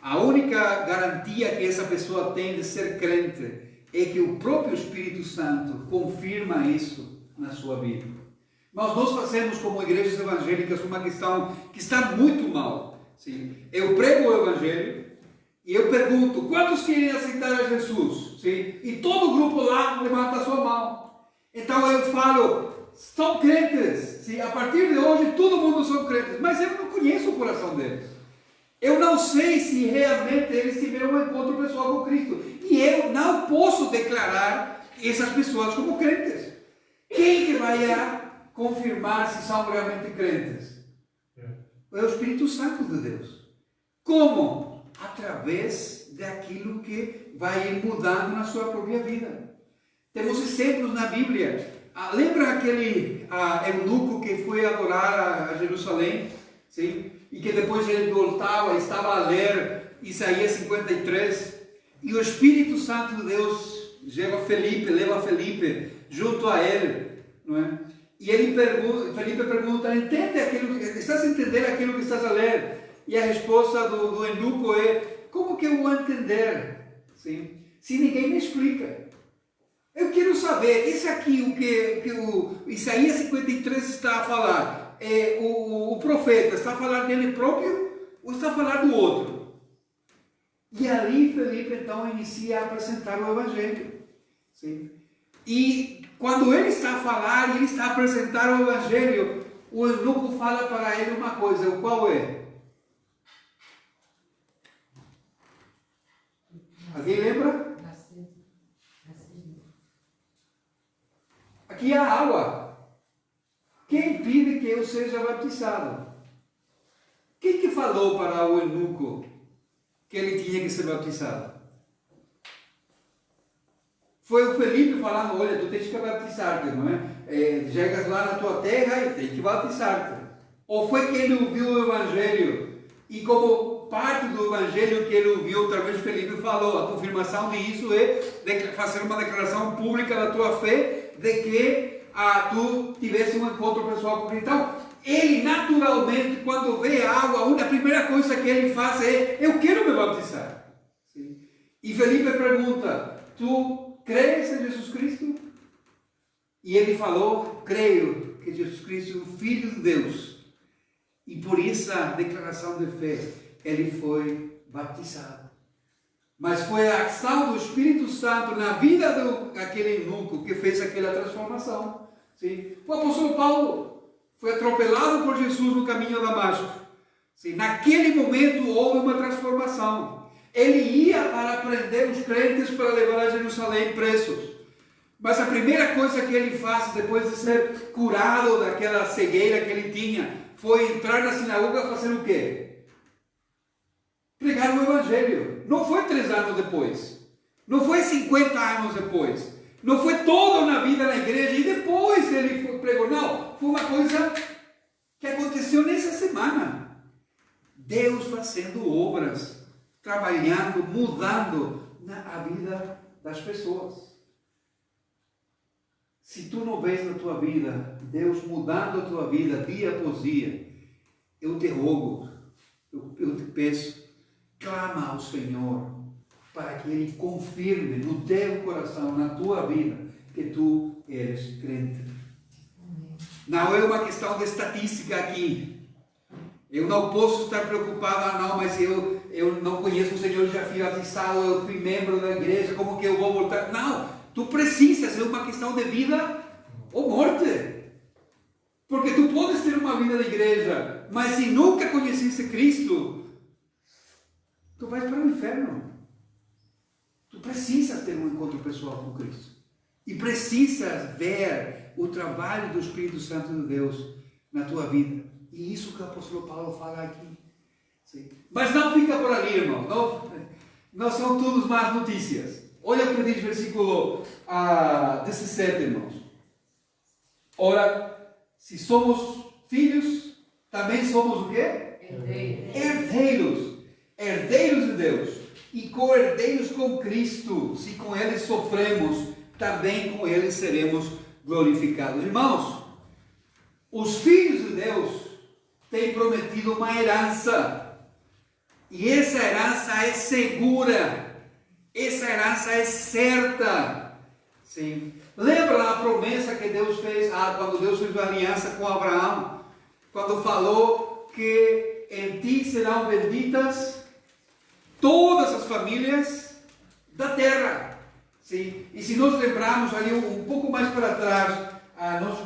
A única garantia que essa pessoa tem de ser crente é que o próprio Espírito Santo confirma isso na sua vida. Mas nós fazemos como igrejas evangélicas uma questão que está muito mal. Sim? Eu prego o Evangelho e eu pergunto: quantos querem aceitar a Jesus? Sim? E todo o grupo lá levanta a sua mão. Então eu falo: são crentes. Sim? A partir de hoje todo mundo são crentes. Mas eu não conheço o coração deles. Eu não sei se realmente eles tiveram um encontro pessoal com Cristo. E eu não posso declarar essas pessoas como crentes. Quem que vai confirmar se são realmente crentes? É o Espírito Santo de Deus. Como? Através daquilo que vai mudando na sua própria vida. Temos exemplos na Bíblia. Lembra aquele eunuco que foi adorar a Jerusalém? Sim? E que depois ele voltava, estava a ler Isaías 53, e o Espírito Santo de Deus leva Felipe junto a ele, não é? E Felipe pergunta: estás a entender aquilo que estás a ler? E a resposta do eunuco é: como que eu vou entender? Sim? Se ninguém me explica. Eu quero saber, isso aqui, o que o Isaías 53 está a falar, o profeta está a falar dele próprio ou está a falar do outro? E ali Felipe então inicia a apresentar o Evangelho. Sim? E quando ele está a falar, ele está a apresentar o Evangelho, o eunuco fala para ele uma coisa: qual é? Alguém lembra? Aqui há água. Quem impede que eu seja batizado? Quem que falou para o eunuco que ele tinha que ser batizado? Foi o Felipe falando: olha, tu tens que batizar-te, não é? Chegas lá na tua terra e tens que batizar-te. Ou foi que ele ouviu o Evangelho e, como parte do Evangelho que ele ouviu, talvez Felipe falou: a confirmação disso é fazer uma declaração pública da tua fé de que tu tivesse um encontro pessoal com Cristo. Então, ele naturalmente, quando vê a água, a primeira coisa que ele faz é: eu quero me batizar. Sim? E Felipe pergunta: tu crees em Jesus Cristo? E ele falou: creio que Jesus Cristo é o Filho de Deus. E por essa declaração de fé, ele foi batizado. Mas foi a ação do Espírito Santo na vida daquele eunuco que fez aquela transformação. Sim? O apóstolo Paulo foi atropelado por Jesus no caminho a Damasco. Sim? Naquele momento houve uma transformação. Ele ia para prender os crentes para levar a Jerusalém presos. Mas a primeira coisa que ele faz, depois de ser curado daquela cegueira que ele tinha, foi entrar na sinagoga fazer o quê? Pregar o Evangelho. Não foi 3 anos depois. Não foi 50 anos depois. Não foi toda uma vida na igreja e depois ele pregou. Não, foi uma coisa que aconteceu nessa semana. Deus fazendo obras, trabalhando, mudando a vida das pessoas. Se tu não vês na tua vida Deus mudando a tua vida dia após dia, eu te rogo, eu te peço, clama ao Senhor para que Ele confirme no teu coração, na tua vida, que tu eres crente. Não é uma questão de estatística aqui. Eu não posso estar preocupado, não, mas eu não conheço o Senhor, já fui batizado, eu fui membro da igreja, como que eu vou voltar? Não, tu precisas, é uma questão de vida ou morte. Porque tu podes ter uma vida de igreja, mas se nunca conhecesse Cristo, tu vais para o inferno. Tu precisas ter um encontro pessoal com Cristo. E precisas ver o trabalho do Espírito Santo de Deus na tua vida. E isso que o apóstolo Paulo fala aqui. Sim. Mas não fica por ali, irmão. Não são todas más notícias. Olha o que diz o versículo 17, irmãos. Ora, se somos filhos, também somos o quê? Herdeiros. Herdeiros de Deus. E co-herdeiros com Cristo. Se com Ele sofremos, também com Ele seremos glorificados. Irmãos, os filhos de Deus têm prometido uma herança. E essa herança é segura. Essa herança é certa. Sim. Lembra a promessa que Deus fez quando Deus fez uma aliança com Abraão? Quando falou que em ti serão benditas todas as famílias da terra. Sim. E se nós lembrarmos ali um pouco mais para trás, nós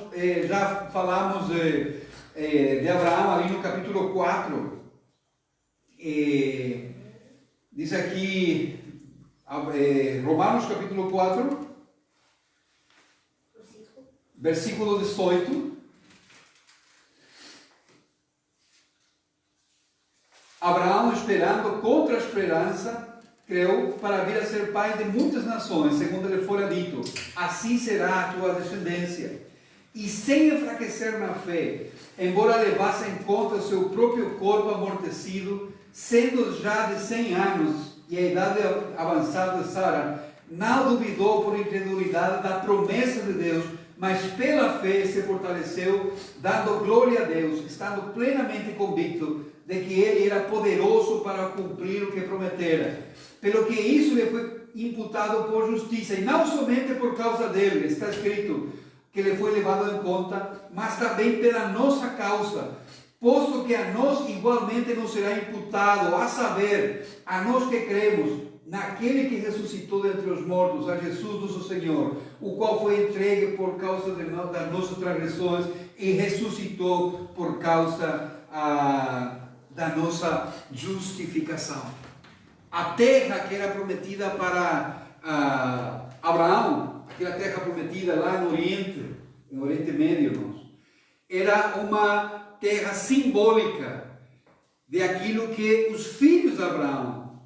já falamos de Abraão ali no capítulo 4. Diz aqui, Romanos capítulo 4, versículo 18. Abraão, esperando contra a esperança, creu para vir a ser pai de muitas nações, segundo lhe fora dito: assim será a tua descendência. E sem enfraquecer na fé, embora levasse em conta o seu próprio corpo amortecido, sendo já de 100 anos e a idade avançada de Sara, não duvidou por incredulidade da promessa de Deus, mas pela fé se fortaleceu, dando glória a Deus, estando plenamente convicto de que Ele era poderoso para cumprir o que prometera. Pelo que isso lhe foi imputado por justiça, e não somente por causa dele, está escrito que lhe foi levado em conta, mas também pela nossa causa, posto que a nós igualmente nos será imputado, a saber, a nós que cremos naquele que ressuscitou dentre os mortos, a Jesus nosso Senhor, o qual foi entregue por causa das nossas transgressões e ressuscitou por causa da nossa justificação. A terra que era prometida para Abraão, aquela terra prometida lá no Oriente Médio, irmãos, era uma terra simbólica de aquilo que os filhos de Abraão,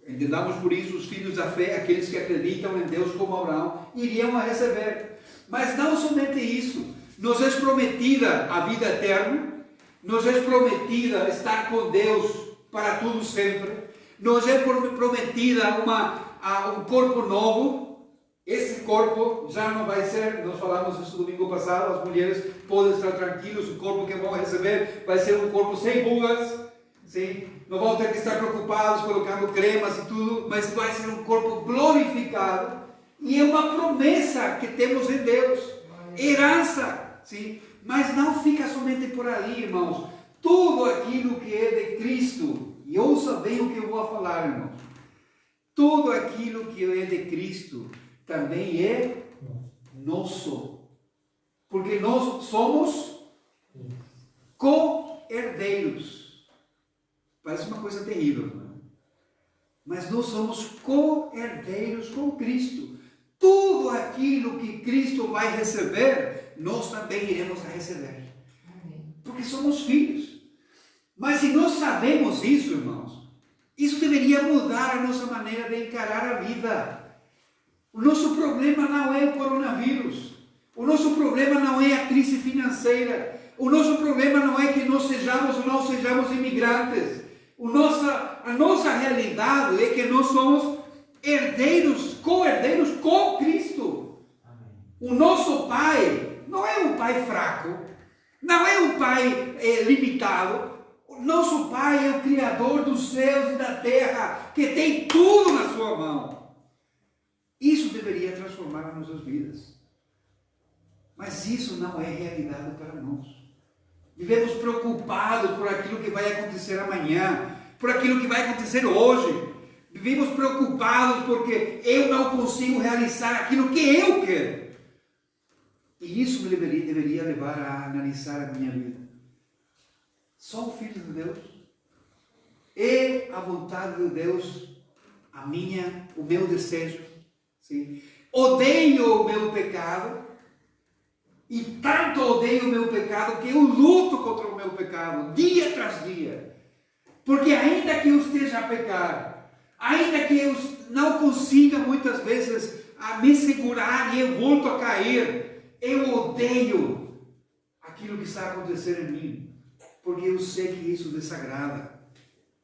entendamos por isso, os filhos da fé, aqueles que acreditam em Deus como Abraão, iriam a receber. Mas não somente isso, nos é prometida a vida eterna, nos é prometida estar com Deus para tudo sempre, nos é prometida um corpo novo. Esse corpo já não vai ser, nós falamos isso domingo passado, as mulheres podem estar tranquilos, o corpo que vão receber vai ser um corpo sem rugas, sim? Não vão ter que estar preocupados colocando cremas e tudo, mas vai ser um corpo glorificado, e é uma promessa que temos em Deus, herança, sim? Mas não fica somente por ali, irmãos. Tudo aquilo que é de Cristo, e ouça bem o que eu vou falar, irmãos, tudo aquilo que é de Cristo também é nosso, porque nós somos co-herdeiros. Parece uma coisa terrível, não é? Mas nós somos co-herdeiros com Cristo. Tudo aquilo que Cristo vai receber, nós também iremos receber, porque somos filhos. Mas se nós sabemos isso, irmãos, isso deveria mudar a nossa maneira de encarar a vida. O nosso problema não é o coronavírus, o nosso problema não é a crise financeira, o nosso problema não é que nós sejamos ou não sejamos imigrantes. A nossa realidade é que nós somos herdeiros, co-herdeiros com Cristo. O nosso Pai não é um Pai fraco, não é um Pai limitado. O nosso Pai é o Criador dos céus e da terra, que tem tudo na sua mão. Isso deveria transformar as nossas vidas. Mas isso não é realidade para nós. Vivemos preocupados por aquilo que vai acontecer amanhã, por aquilo que vai acontecer hoje. Vivemos preocupados porque eu não consigo realizar aquilo que eu quero. E isso me deveria levar a analisar a minha vida. Sou filho de Deus? É a vontade de Deus o meu desejo? Sim. Odeio o meu pecado, e tanto odeio o meu pecado que eu luto contra o meu pecado dia tras dia. Porque ainda que eu esteja a pecar, ainda que eu não consiga muitas vezes a me segurar e eu volto a cair, eu odeio aquilo que está acontecendo em mim, porque eu sei que isso desagrada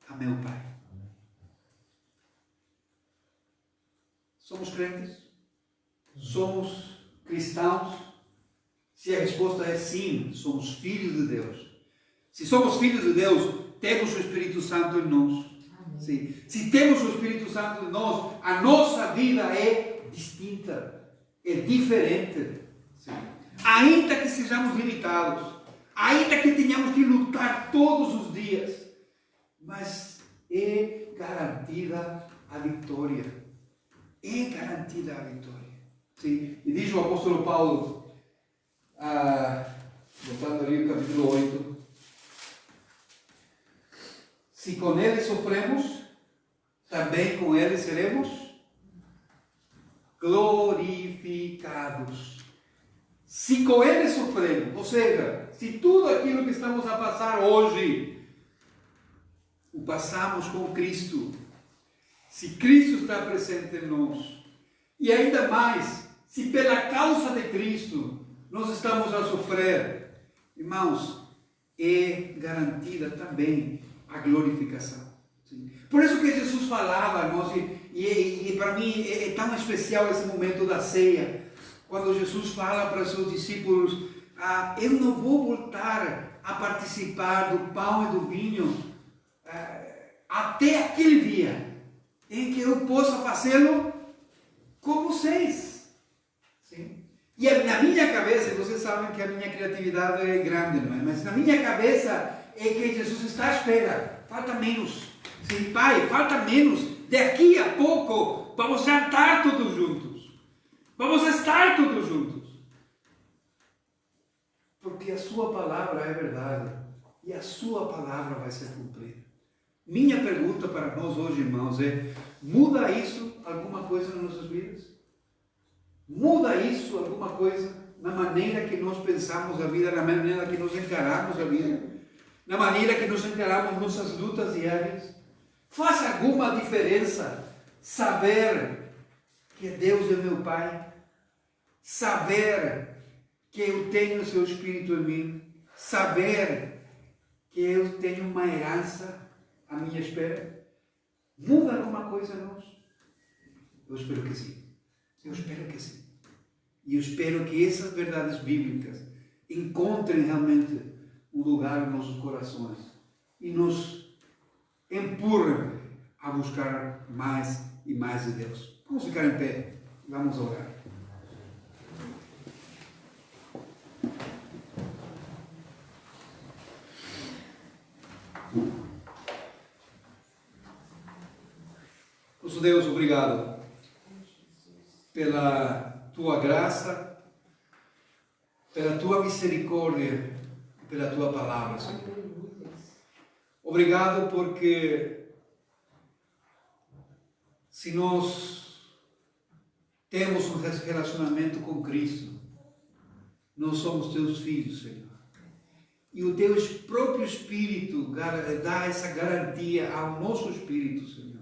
a meu Pai. Somos crentes? Somos cristãos? Se a resposta é sim, somos filhos de Deus. Se somos filhos de Deus, temos o Espírito Santo em nós. Sim. Se temos o Espírito Santo em nós, a nossa vida é distinta, é diferente. Sim. Ainda que sejamos limitados, ainda que tenhamos que lutar todos os dias, mas é garantida a vitória. É garantida a vitória. Sim. E diz o apóstolo Paulo, voltando ali no capítulo 8, se com ele sofremos, também com ele seremos glorificados. Se com ele sofremos, ou seja, se tudo aquilo que estamos a passar hoje, o passamos com Cristo, se Cristo está presente em nós, e ainda mais, se pela causa de Cristo nós estamos a sofrer, irmãos, é garantida também a glorificação. Sim. Por isso que Jesus falava, irmãos, e para mim é tão especial esse momento da ceia, quando Jesus fala para os seus discípulos, eu não vou voltar a participar do pão e do vinho até aquele dia em que eu possa fazê-lo com vocês. Sim. E na minha cabeça, vocês sabem que a minha criatividade é grande, mas na minha cabeça é que Jesus está à espera. Falta menos. Sim, Pai, falta menos. Daqui a pouco vamos jantar todos juntos. Vamos estar todos juntos. Porque a sua palavra é verdade. E a sua palavra vai ser cumprida. Minha pergunta para nós hoje, irmãos, é: muda isso alguma coisa nas nossas vidas? Muda isso alguma coisa na maneira que nós pensamos a vida, na maneira que nós encaramos a vida, na maneira que nós encaramos nossas lutas diárias? Faz alguma diferença saber que Deus é meu Pai? Saber que eu tenho o seu Espírito em mim? Saber que eu tenho uma herança à minha espera? Muda alguma coisa em nós? Eu espero que sim. Eu espero que sim. E eu espero que essas verdades bíblicas encontrem realmente um lugar nos nossos corações e nos empurrem a buscar mais e mais de Deus. Vamos ficar em pé. Vamos orar. Nosso Deus, obrigado pela tua graça, pela tua misericórdia e pela tua palavra, Senhor. Obrigado porque se nós temos um relacionamento com Cristo, nós somos teus filhos, Senhor. E o teu próprio Espírito dá essa garantia ao nosso espírito, Senhor.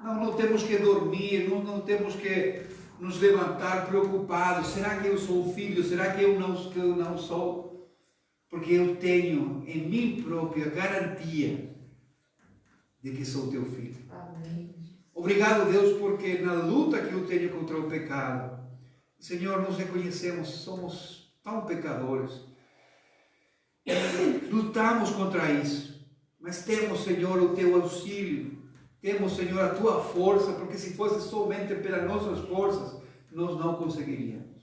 Não temos que dormir, não temos que nos levantar preocupados. Será que eu sou filho? Será que eu não sou? Porque eu tenho em mim próprio a garantia de que sou teu filho. Amém. Obrigado, Deus, porque na luta que eu tenho contra o pecado, Senhor, nos reconhecemos, somos tão pecadores. Lutamos contra isso, mas temos, Senhor, o teu auxílio. Temos, Senhor, a tua força, porque se fosse somente pelas nossas forças, nós não conseguiríamos.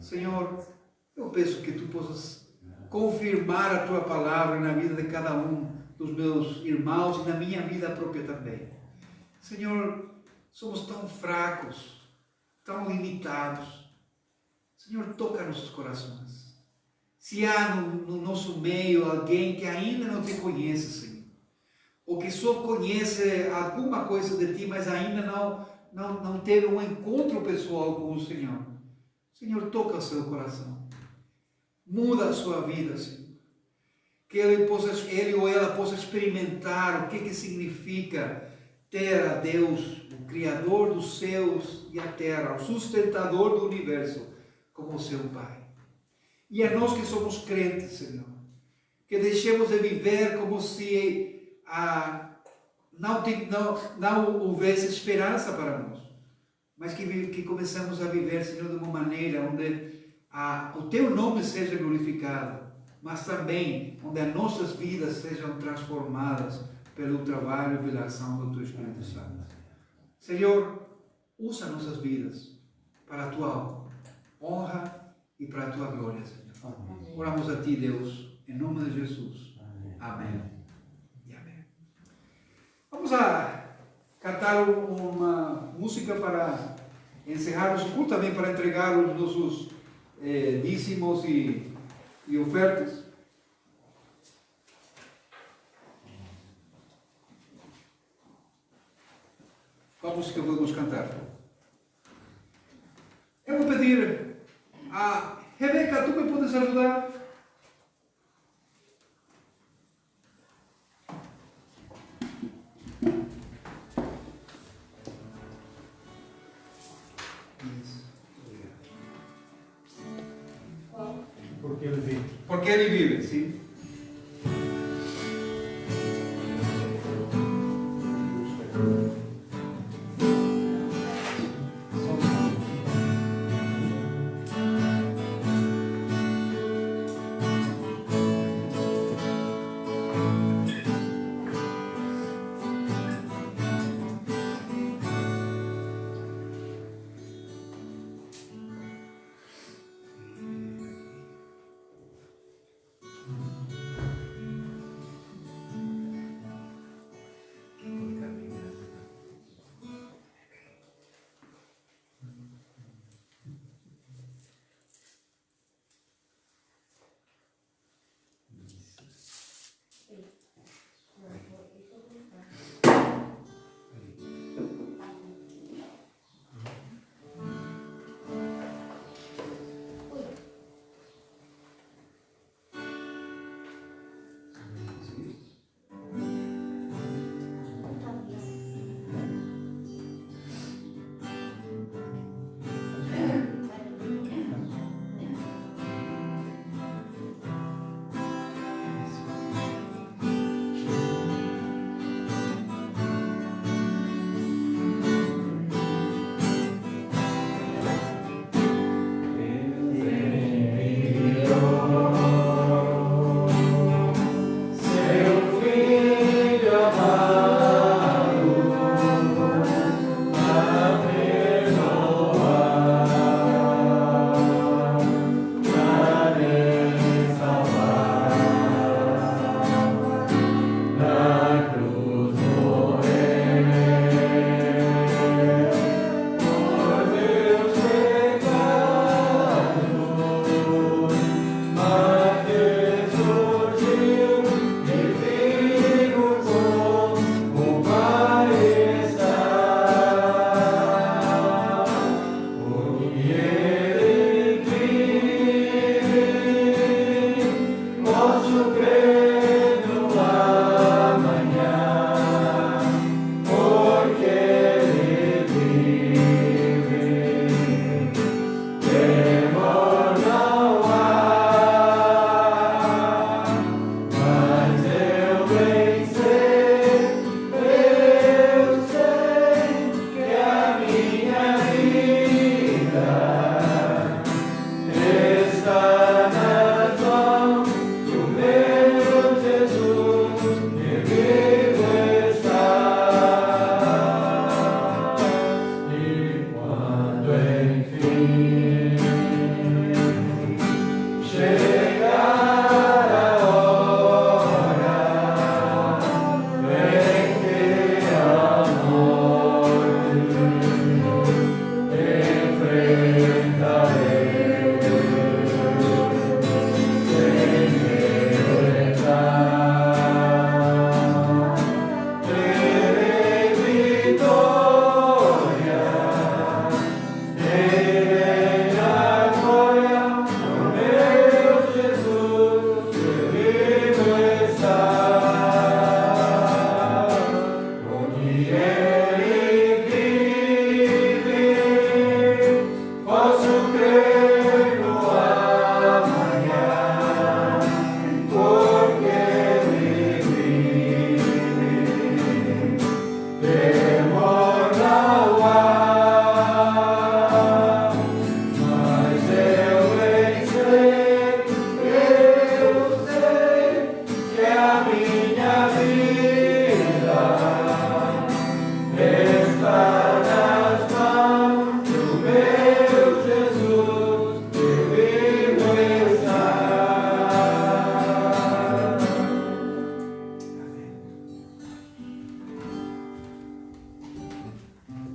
Senhor, eu peço que tu possas confirmar a tua palavra na vida de cada um dos meus irmãos e na minha vida própria também. Senhor, somos tão fracos, tão limitados. Senhor, toca nossos corações. Se há no nosso meio alguém que ainda não te conhece, Senhor, ou que só conhece alguma coisa de ti, mas ainda não teve um encontro pessoal com o Senhor, Senhor, toca o seu coração. Muda a sua vida, Senhor. Que ele ou ela possa experimentar o que significa ter a Deus, o Criador dos céus e a terra, o sustentador do universo, como o seu Pai. E a nós que somos crentes, Senhor, que deixemos de viver como se não houvesse esperança para nós, mas que começamos a viver, Senhor, de uma maneira onde o Teu nome seja glorificado, mas também onde as nossas vidas sejam transformadas pelo trabalho e pela ação do Teu Espírito Santo. Senhor, usa nossas vidas para a Tua honra e para a Tua glória, Senhor. Oramos a Ti, Deus, em nome de Jesus. Amém. E amém. Vamos a cantar uma música para encerrar o culto, também para entregar os nossos dízimos e ofertas. Qual música vamos cantar? Eu vou pedir a Rebeca, tu me podes ajudar? Porque ele vive. Porque Ele vive, sim.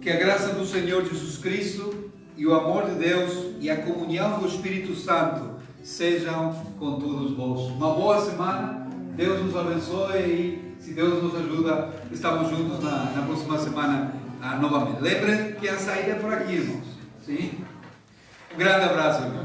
Que a graça do Senhor Jesus Cristo e o amor de Deus e a comunhão do Espírito Santo sejam com todos vós. Uma boa semana, Deus nos abençoe e, se Deus nos ajuda, estamos juntos na próxima semana novamente. Lembrem que a saída é por aqui, irmãos. Sim? Um grande abraço, irmãos.